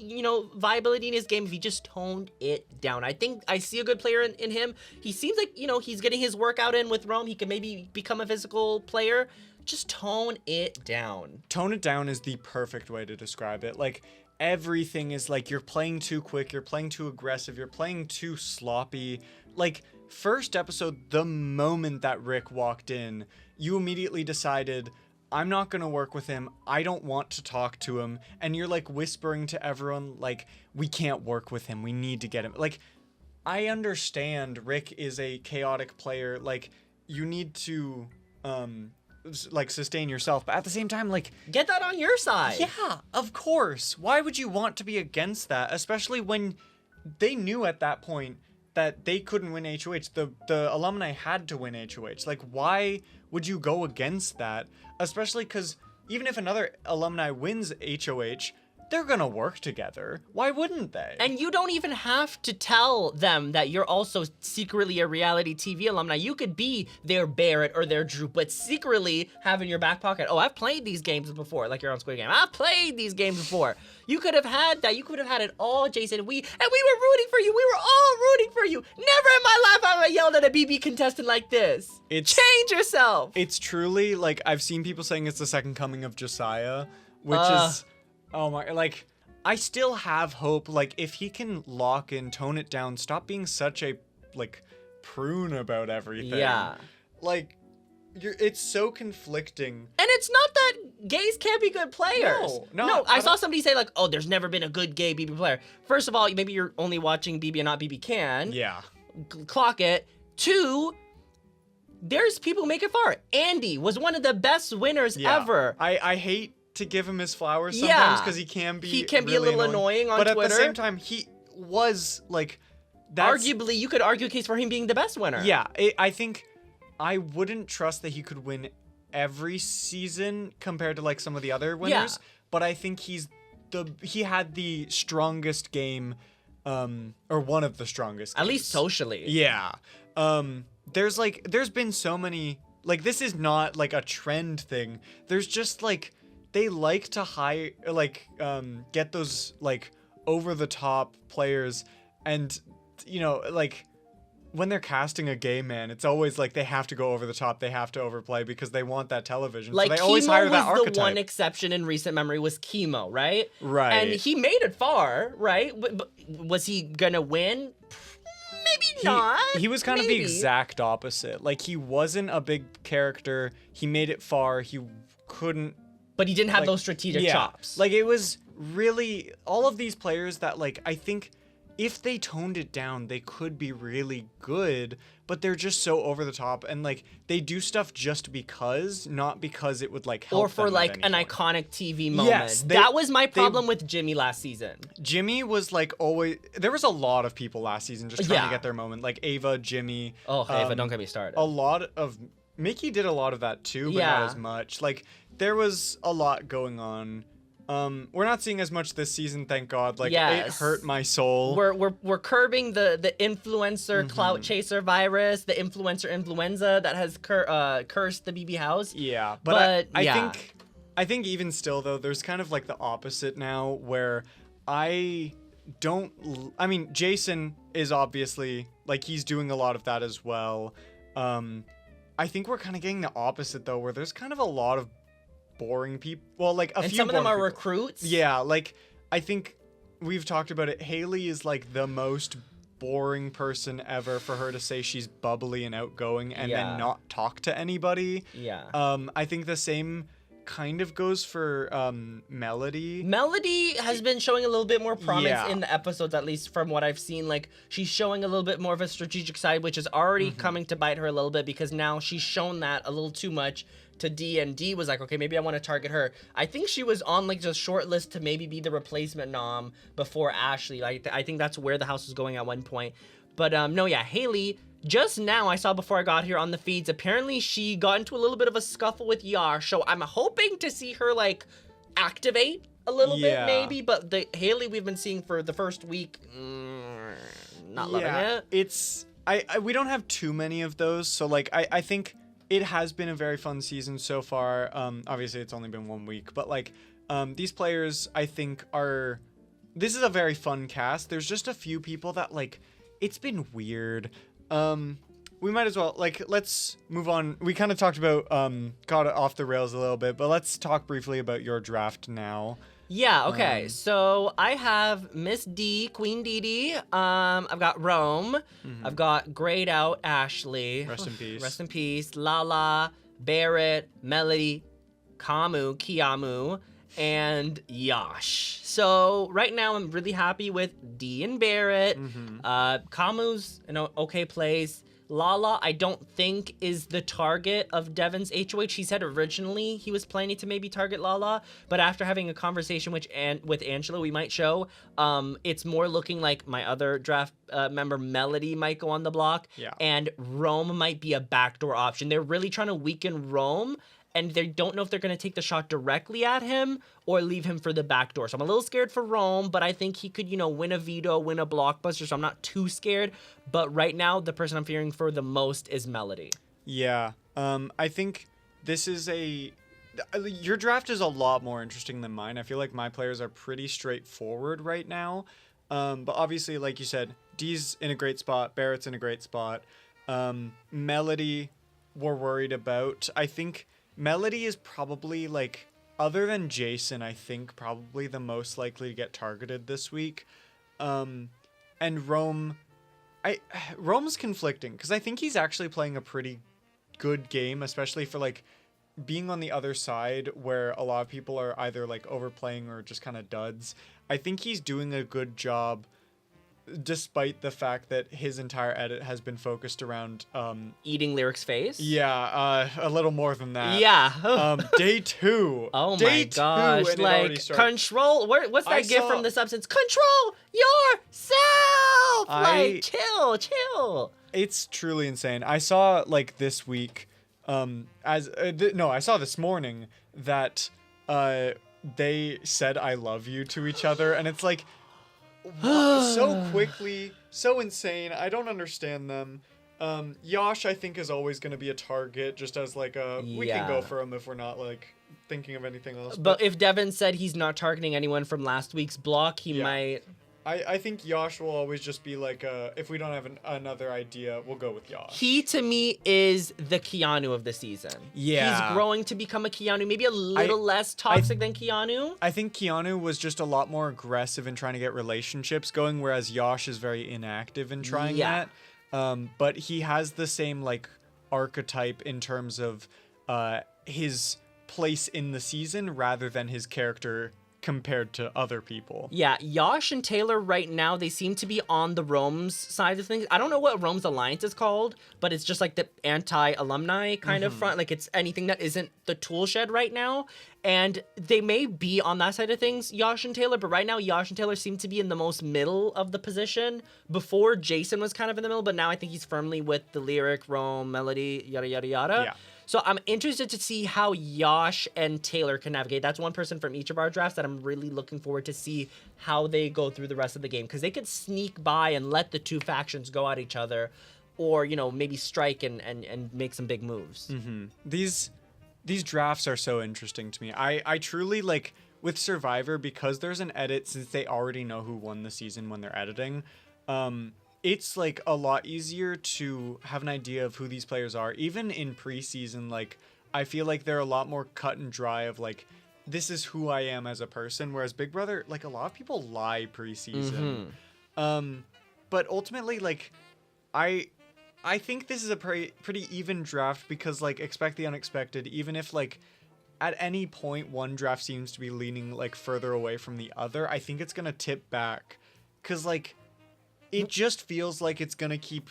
viability in his game if he just toned it down. I think I see a good player in him. He seems like, he's getting his workout in with Rome. He could maybe become a physical player. Just tone it down.
Tone it down is the perfect way to describe it. Like, everything is like, you're playing too quick, you're playing too aggressive, you're playing too sloppy. Like, first episode, the moment that Rick walked in, you immediately decided, I'm not gonna work with him, I don't want to talk to him, and you're like whispering to everyone, like, we can't work with him, we need to get him. Like, I understand Rick is a chaotic player, like, you need to like sustain yourself, but at the same time, like,
get that on your side.
Yeah, of course. Why would you want to be against that, especially when they knew at that point that they couldn't win HOH. The alumni had to win HOH. Like, why would you go against that? Especially because even if another alumni wins HOH, they're gonna work together. Why wouldn't they?
And you don't even have to tell them that you're also secretly a reality TV alumni. You could be their Barrett or their Drew, but secretly have in your back pocket, oh, I've played these games before, like you're on Squid Game. I've played these games before. You could have had that. You could have had it all, Jason. We were rooting for you. We were all rooting for you. Never in my life have I yelled at a BB contestant like this. Change yourself.
It's truly, like, I've seen people saying it's the second coming of Josiah, which is... Oh my, like, I still have hope, like, if he can lock in, tone it down, stop being such a, like, prune about everything.
Yeah.
Like, it's so conflicting.
And it's not that gays can't be good players.
No,
I saw somebody say, like, oh, there's never been a good gay BB player. First of all, maybe you're only watching BB and not BB Can.
Yeah.
Clock it. 2, there's people who make it far. Andy was one of the best winners ever.
I hate to give him his flowers sometimes because he can be
a little annoying on Twitter.
But at the same time, he was like,
arguably, you could argue a case for him being the best winner.
Yeah, I think I wouldn't trust that he could win every season compared to like some of the other winners. Yeah. But I think he had the strongest game, or one of the strongest.
At least socially.
Yeah. There's been so many, like, this is not like a trend thing. There's just like, they like to get those like over the top players, and like when they're casting a gay man, it's always like they have to go over the top, they have to overplay because they want that television.
Like,
so they always hire that archetype.
The one exception in recent memory was Chemo, right?
Right.
And he made it far, right? But was he gonna win? Maybe not.
He was kind of the exact opposite. Like, he wasn't a big character. He made it far. He couldn't.
But he didn't have those strategic chops.
Like, it was really all of these players that, like, I think if they toned it down, they could be really good, but they're just so over the top, and like they do stuff just because, not because it would like help.
Or for like an iconic TV moment. Yes, that was my problem with Jimmy last season.
Jimmy was like always. There was a lot of people last season just trying to get their moment, like Ava, Jimmy.
Oh, Ava, don't get me started.
A lot of Mickey did a lot of that too, but not as much. Like, there was a lot going on. We're not seeing as much this season, thank God. Like, it hurt my soul.
We're curbing the influencer clout chaser virus, the influencer influenza that has cursed the BB house.
Yeah, but I think even still though, there's kind of like the opposite now, where I mean, Jason is obviously like, he's doing a lot of that as well. I think we're kind of getting the opposite though, where there's kind of a lot of boring people. Well, like
and
few
some of them are
people.
Recruits.
Yeah, like I think we've talked about it. Haley is like the most boring person ever for her to say she's bubbly and outgoing and
Yeah.
then not talk to anybody.
Yeah.
I think the same kind of goes for Melody.
Melody has been showing a little bit more promise
Yeah.
in the episodes, at least from what I've seen. Like, she's showing a little bit more of a strategic side, which is already coming to bite her a little bit, because now she's shown that a little too much to D, and D was like, okay, maybe I want to target her. I think she was on like just short list to maybe be the replacement nom before Ashley. Like, I think that's where the house was going at one point. But no, yeah, Haley, just now I saw before I got here on the feeds, apparently she got into a little bit of a scuffle with Yash, so I'm hoping to see her like activate a little bit
Yeah.
maybe, but the Haley we've been seeing for the first week, not loving it.
It's we don't have too many of those, so like I think it has been a very fun season so far. Obviously it's only been 1 week, but like these players I think are, this is a very fun cast. There's just a few people that like, it's been weird. We might as well, like, let's move on. We kind of talked about got off the rails a little bit, but let's talk briefly about your draft now.
Yeah, okay. So I have Miss D, Queen Dee Dee. I've got Rome. I've got grayed out Ashley.
Rest in peace.
Rest in peace. Lala, Barrett, Melody, Kiamu, and Yash. So right now I'm really happy with D and Barrett. Kamu's in an okay place. Lala, I don't think is the target of Devin's HOH. He said originally he was planning to maybe target Lala, but after having a conversation with Angela, we might show, it's more looking like my other draft member Melody might go on the block,
Yeah.
and Rome might be a backdoor option. They're really trying to weaken Rome, and they don't know if they're going to take the shot directly at him or leave him for the back door. So I'm a little scared for Rome, but I think he could, win a veto, win a blockbuster, so I'm not too scared. But right now, the person I'm fearing for the most is Melody.
Yeah. I think this is your draft is a lot more interesting than mine. I feel like my players are pretty straightforward right now. But obviously, like you said, Dee's in a great spot. Barrett's in a great spot. Melody, we're worried about. I think Melody is probably, like, other than Jason, I think probably the most likely to get targeted this week. And Rome's conflicting because I think he's actually playing a pretty good game, especially for like being on the other side where a lot of people are either like overplaying or just kind of duds. I think he's doing a good job despite the fact that his entire edit has been focused around
Eating Lyric's face?
a little more than that.
Yeah.
Day 2.
Oh
Day
my
2,
gosh.
and it already
Like,
started.
control. What's
I
that gift
saw-
from The Substance? Control yourself! Like, chill.
It's truly insane. I saw like this week, I saw this morning that they said "I love you" to each other, and it's like so quickly, so insane. I don't understand them. Yash, I think, is always going to be a target, just as like we can go
Yeah.
for him if we're not like thinking of anything else.
But if Devin said he's not targeting anyone from last week's block, he might.
I think Yash will always just be like, if we don't have another idea, we'll go with Yash.
He, to me, is the Keanu of the season.
Yeah.
He's growing to become a Keanu, maybe a little less toxic than Keanu.
I think Keanu was just a lot more aggressive in trying to get relationships going, whereas Yash is very inactive in trying that. But he has the same like archetype in terms of his place in the season rather than his character compared to other people.
Yeah, Yash and Taylor right now, they seem to be on the Rome's side of things. I don't know what Rome's alliance is called, but it's just like the anti-alumni kind of front. Like, it's anything that isn't the tool shed right now. And they may be on that side of things, Yash and Taylor, but right now Yash and Taylor seem to be in the most middle of the position. Before, Jason was kind of in the middle, but now I think he's firmly with the Lyric, Rome, Melody, yada, yada, yada.
Yeah.
So I'm interested to see how Yash and Taylor can navigate. That's one person from each of our drafts that I'm really looking forward to see how they go through the rest of the game. Because they could sneak by and let the two factions go at each other. Or, maybe strike and make some big moves.
Mm-hmm. These drafts are so interesting to me. I truly, like, with Survivor, because there's an edit, since they already know who won the season when they're editing, it's like a lot easier to have an idea of who these players are. Even in preseason, like, I feel like they're a lot more cut and dry of like, this is who I am as a person. Whereas Big Brother, like, a lot of people lie preseason. But but ultimately, like, I think this is a pretty even draft because, like, expect the unexpected. Even if, like, at any point one draft seems to be leaning, like, further away from the other, I think it's gonna tip back, because, like, it just feels like it's gonna keep,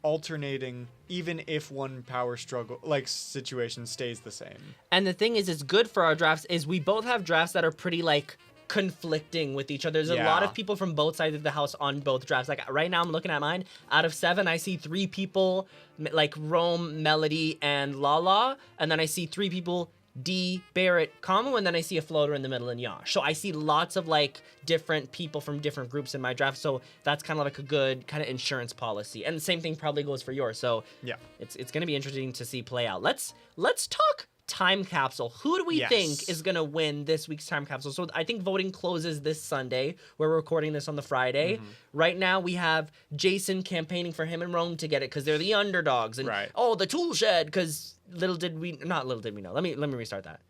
alternating, even if one power struggle, like, situation stays the same.
And the thing is, it's good for our drafts is we both have drafts that are pretty, like, conflicting with each other. There's a lot of people from both sides of the house on both drafts. Like, right now I'm looking at mine. Out of 7, I see 3 people, like Rome, Melody, and Lala. And then I see 3 people, D, Barrett, Kamu, and then I see a floater in the middle in Yash. So I see lots of, like, different people from different groups in my draft. So that's kind of like a good kind of insurance policy. And the same thing probably goes for yours. So yeah, it's going to be interesting to see play out. Let's talk time capsule. Who do we think is going to win this week's time capsule? So I think voting closes this Sunday. We're recording this on the Friday. Right now we have Jason campaigning for him and Rome to get it because they're the underdogs. And the tool shed, because little did we know. Let me restart that.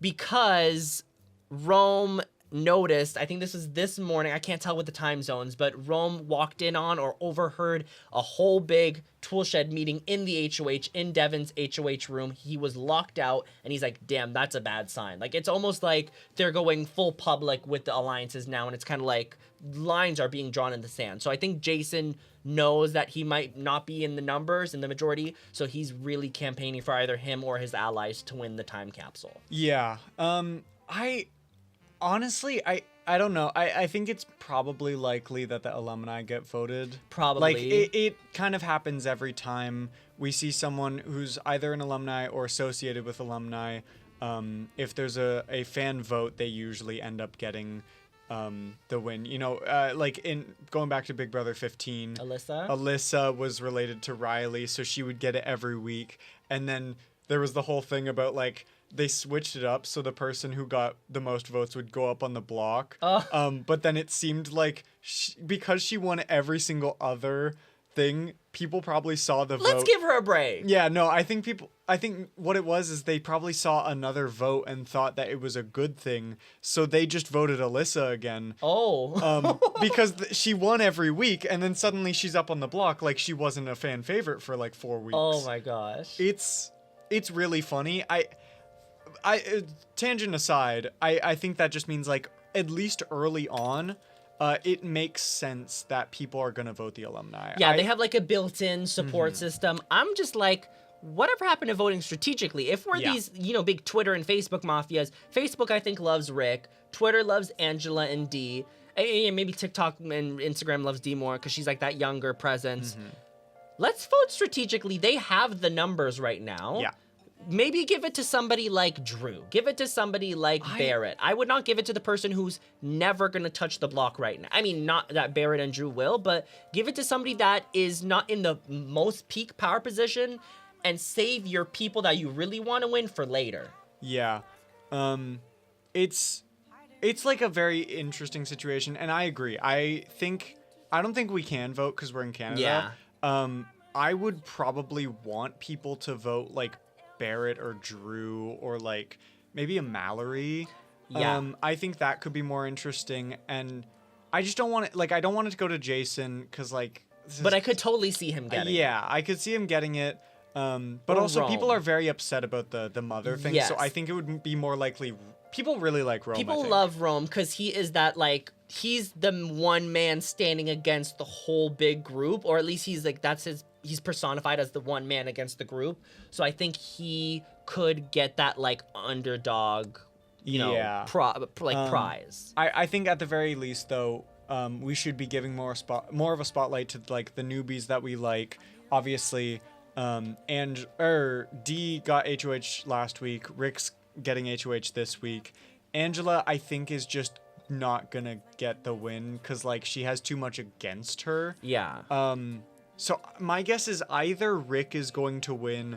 Because Rome noticed, I think this was this morning, I can't tell with the time zones, but Rome walked in on or overheard a whole big toolshed meeting in the HOH, in Devin's HOH room. He was locked out, and he's like, damn, that's a bad sign. Like, it's almost like they're going full public with the alliances now, and it's kind of like lines are being drawn in the sand. So I think Jason knows that he might not be in the numbers, in the majority, so he's really campaigning for either him or his allies to win the time capsule.
Yeah. Honestly, I don't know. I think it's probably likely that the alumni get voted.
Probably.
Like, it kind of happens every time we see someone who's either an alumni or associated with alumni. If there's a fan vote, they usually end up getting the win. Like, in going back to Big Brother 15, Alyssa was related to Riley, so she would get it every week. And then there was the whole thing about, like, they switched it up so the person who got the most votes would go up on the block. But then it seemed like because she won every single other thing, people probably saw the vote.
Let's give her a break.
Yeah, no, I think what it was is they probably saw another vote and thought that it was a good thing, so they just voted Alyssa again. Because she won every week, and then suddenly she's up on the block like she wasn't a fan favorite for like 4 weeks.
Oh my gosh.
It's really funny. Tangent aside, I think that just means, like, at least early on, it makes sense that people are gonna vote the alumni.
Yeah, they have like a built-in support system. I'm just like, whatever happened to voting strategically? If we're these, big Twitter and Facebook mafias, Facebook I think loves Rick, Twitter loves Angela and D, and maybe TikTok and Instagram loves D more because she's like that younger presence. Let's vote strategically. They have the numbers right now.
Yeah.
Maybe give it to somebody like Drew. Give it to somebody like Barrett. I would not give it to the person who's never going to touch the block right now. I mean, not that Barrett and Drew will, but give it to somebody that is not in the most peak power position and save your people that you really want to win for later.
Yeah. It's like a very interesting situation, and I agree. I don't think we can vote because we're in Canada.
Yeah.
I would probably want people to vote, like, Barrett or Drew or, like, maybe a Mallory.
Yeah.
I think that could be more interesting, and I just don't want it, like, I don't want it to go to Jason because, like,
but I could totally see him getting it.
Yeah, I could see him getting it. But
or
also
Rome.
People are very upset about the mother thing, so I think it would be more likely people really like Rome.
People love Rome because he is that, like, he's the one man standing against the whole big group, or at least he's like, he's personified as the one man against the group. So I think he could get that, like, underdog, prize.
I think at the very least, though, we should be giving more of a spotlight to, like, the newbies that we like. Obviously, D got HOH last week. Rick's getting HOH this week. Angela, I think, is just not gonna get the win because, like, she has too much against her.
Yeah.
So my guess is either Rick is going to win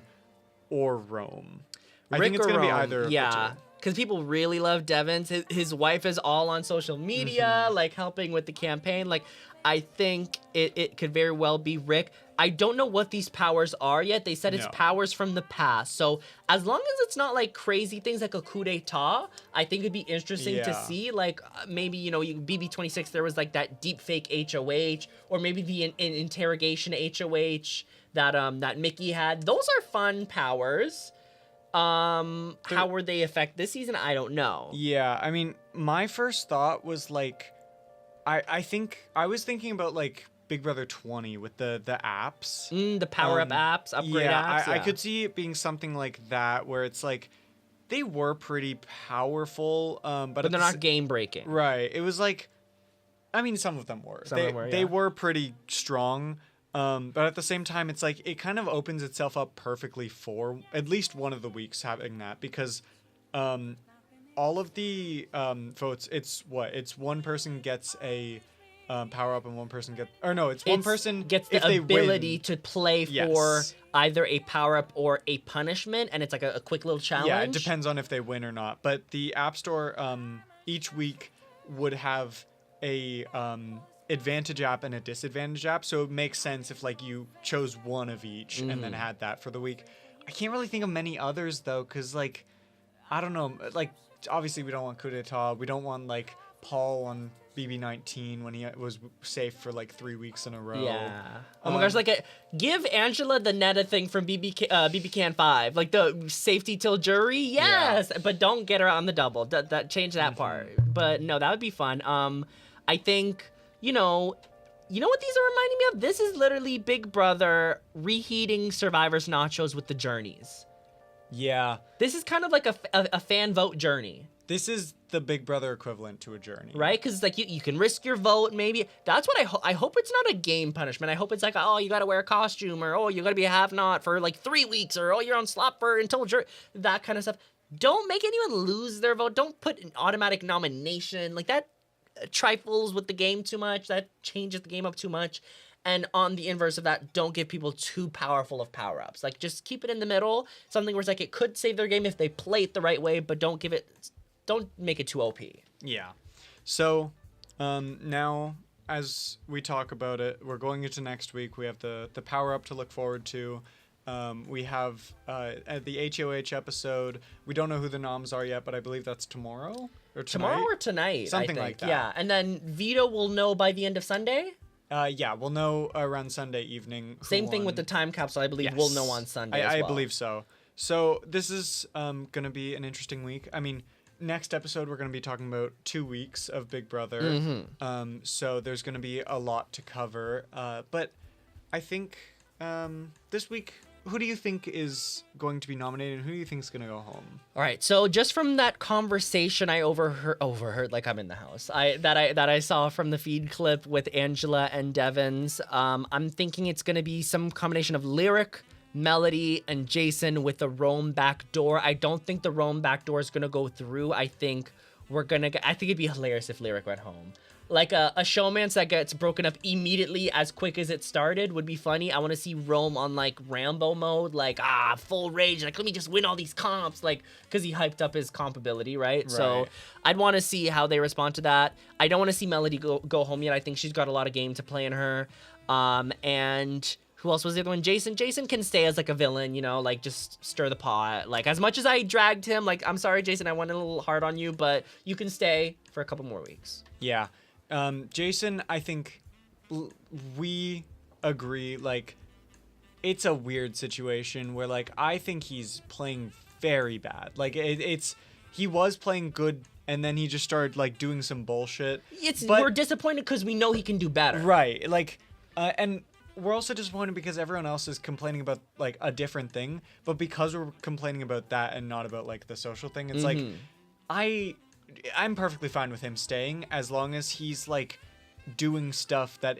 or Rome. I
Rick
think it's
or
gonna be
Rome.
either of the
Yeah.
two.
Because people really love Devins. His wife is all on social media, like helping with the campaign. Like, I think it could very well be Rick. I don't know what these powers are yet. They said it's
No.
powers from the past. So as long as it's not like crazy things like a coup d'etat, I think it'd be interesting to
Yeah.
see. Like maybe, you know, BB28, there was like that deep fake HOH, or maybe the interrogation HOH that Mickey had. Those are fun powers. How would they affect this season? I don't know.
Yeah, I mean, my first thought was like, I think I was thinking about like Big Brother 20 with the apps.
The power-up apps, upgrade apps.
I could see it being something like that where it's like they were pretty powerful, but
But they're not game-breaking.
right. It was like, I mean, some of them were.
Some of them were,
They
yeah.
were pretty strong. But at the same time, it's like it kind of opens itself up perfectly for at least one of the weeks having that, because all of the votes, it's one person gets a power up and one person gets, or no, it's one person
gets the
if they
ability
win.
to play for
Yes.
either a power-up or a punishment, and it's like a quick little challenge.
Yeah, it depends on if they win or not. But the App Store each week would have a advantage app and a disadvantage app, so it makes sense if like you chose one of each and then had that for the week. I can't really think of many others though, because like I don't know, like obviously we don't want coup d'etat, we don't want like Paul on BB19 when he was safe for like 3 weeks in a row.
Yeah. Oh my gosh, like give Angela the Netta thing from BB Can 5, like the safety till jury. Yes, but don't get her on the double. That change that part. But no, that would be fun. I think, you know what these are reminding me of? This is literally Big Brother reheating Survivor's nachos with the journeys.
Yeah,
This is kind of like a fan vote journey.
this is the Big Brother equivalent to a journey.
Right? Because like you can risk your vote, maybe. That's what I hope it's not a game punishment. I hope it's like, oh, you got to wear a costume, or oh, you got to be a have-not for like 3 weeks, or oh, you're on slot for until jury, that kind of stuff. Don't make anyone lose their vote. Don't put an automatic nomination. Like that trifles with the game too much. That changes the game up too much. And on the inverse of that, don't give people too powerful of power-ups. Like, just keep it in the middle. Something where it's like it could save their game if they play it the right way, but don't make it too OP.
Yeah. So, now as we talk about it, we're going into next week. We have the power up to look forward to. We have the HOH episode. We don't know who the noms are yet, but I believe that's tomorrow or tonight.
Tomorrow or tonight,
Something
I
like
think.
that.
Yeah, and then Vito will know by the end of Sunday.
Yeah, we'll know around Sunday evening. Who
Same thing
won.
with the time capsule. I believe we'll know on Sunday
I
as well.
believe so. So this is gonna be an interesting week. I mean, next episode we're gonna be talking about 2 weeks of Big Brother.
Mm-hmm.
So there's gonna be a lot to cover. But I think this week, who do you think is going to be nominated, and who do you think is gonna go home?
All right, so just from that conversation I overheard like I'm in the house. That I saw from the feed clip with Angela and Devins. I'm thinking it's gonna be some combination of Lyric, Melody, and Jason with the Rome backdoor. I don't think the Rome backdoor is gonna go through. I think it'd be hilarious if Lyric went home. Like a showmance that gets broken up immediately as quick as it started would be funny. I want to see Rome on like Rambo mode, like full rage, like let me just win all these comps, like because he hyped up his comp ability, right? So I'd want to see how they respond to that. I don't want to see Melody go home yet. I think she's got a lot of game to play in her. And who else was the other one? Jason. Jason can stay as like a villain, like just stir the pot. Like as much as I dragged him, like I'm sorry, Jason, I went a little hard on you, but you can stay for a couple more weeks.
Yeah. Jason, I think we agree, like, it's a weird situation where, like, I think he's playing very bad. Like, he was playing good, and then he just started, like, doing some bullshit.
We're disappointed because we know he can do better.
Right. Like, and we're also disappointed because everyone else is complaining about, like, a different thing. But because we're complaining about that and not about, like, the social thing, it's like, I'm perfectly fine with him staying as long as he's like doing stuff that,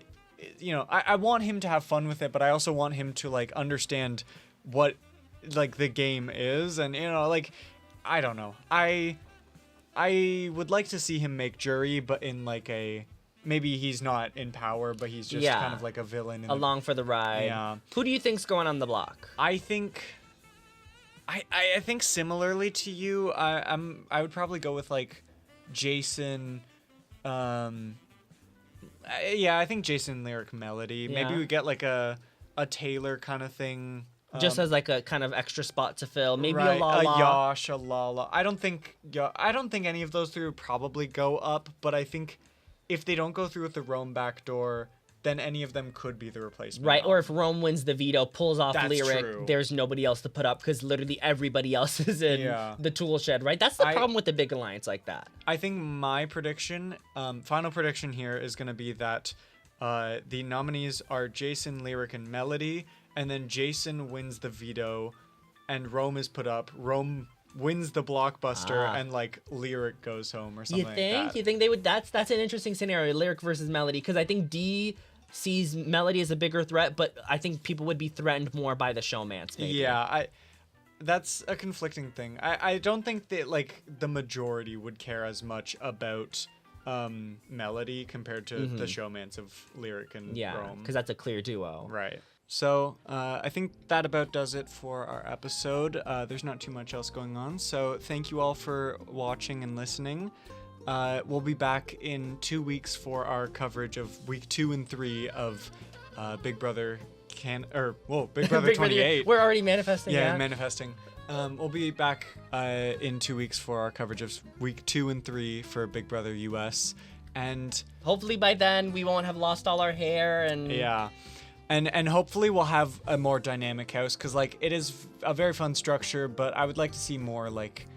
I want him to have fun with it, but I also want him to like understand what like the game is, and like I don't know. I would like to see him make jury, but in like maybe he's not in power, but he's just kind of like a villain
along for the ride.
Yeah.
Who do you think's going on the block?
I think I think similarly to you, I would probably go with like Jason. Yeah, I think Jason lyric melody. Maybe
Yeah.
we get like a Taylor kind of thing.
Just as like a kind of extra spot to fill. Maybe
right,
a La La.
Yosh, a Lala. I don't think any of those three would probably go up, but I think if they don't go through with the Rome backdoor, then any of them could be the replacement.
Right, or
album.
if Rome wins the veto, pulls off
That's
lyric,
true.
there's nobody else to put up because literally everybody else is in
Yeah.
the tool shed, right? That's the
I-
problem with the big alliance like that.
I think my prediction, final prediction here is going to be that the nominees are Jason, Lyric, and Melody, and then Jason wins the veto, and Rome is put up. Rome wins the blockbuster, and like Lyric goes home or something.
You think?
Like that.
You think they would? That's an interesting scenario, lyric versus melody, because I think D sees melody as a bigger threat, but I think people would be threatened more by the showmance. Maybe.
Yeah, that's a conflicting thing. I don't think that like the majority would care as much about melody compared to the showmance of Lyric and
Yeah,
Rome.
because that's a clear duo.
Right. So I think that about does it for our episode. There's not too much else going on. So thank you all for watching and listening. We'll be back in 2 weeks for our coverage of week 2 and 3 of Big Brother Big Brother
Big
28.
We're already manifesting.
Yeah,
that.
manifesting. We'll be back in 2 weeks for our coverage of week 2 and 3 for Big Brother US. And
Hopefully by then we won't have lost all our hair and
yeah. And hopefully we'll have a more dynamic house because like it is a very fun structure, but I would like to see more like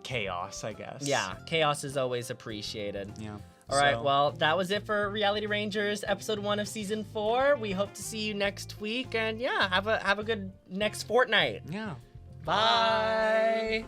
chaos, I guess.
Yeah, chaos is always appreciated.
Yeah.
All right,
So-
well, that was it for Reality Rangers episode 1 of season 4. We hope to see you next week, and yeah, have a good next fortnight.
Yeah.
Bye.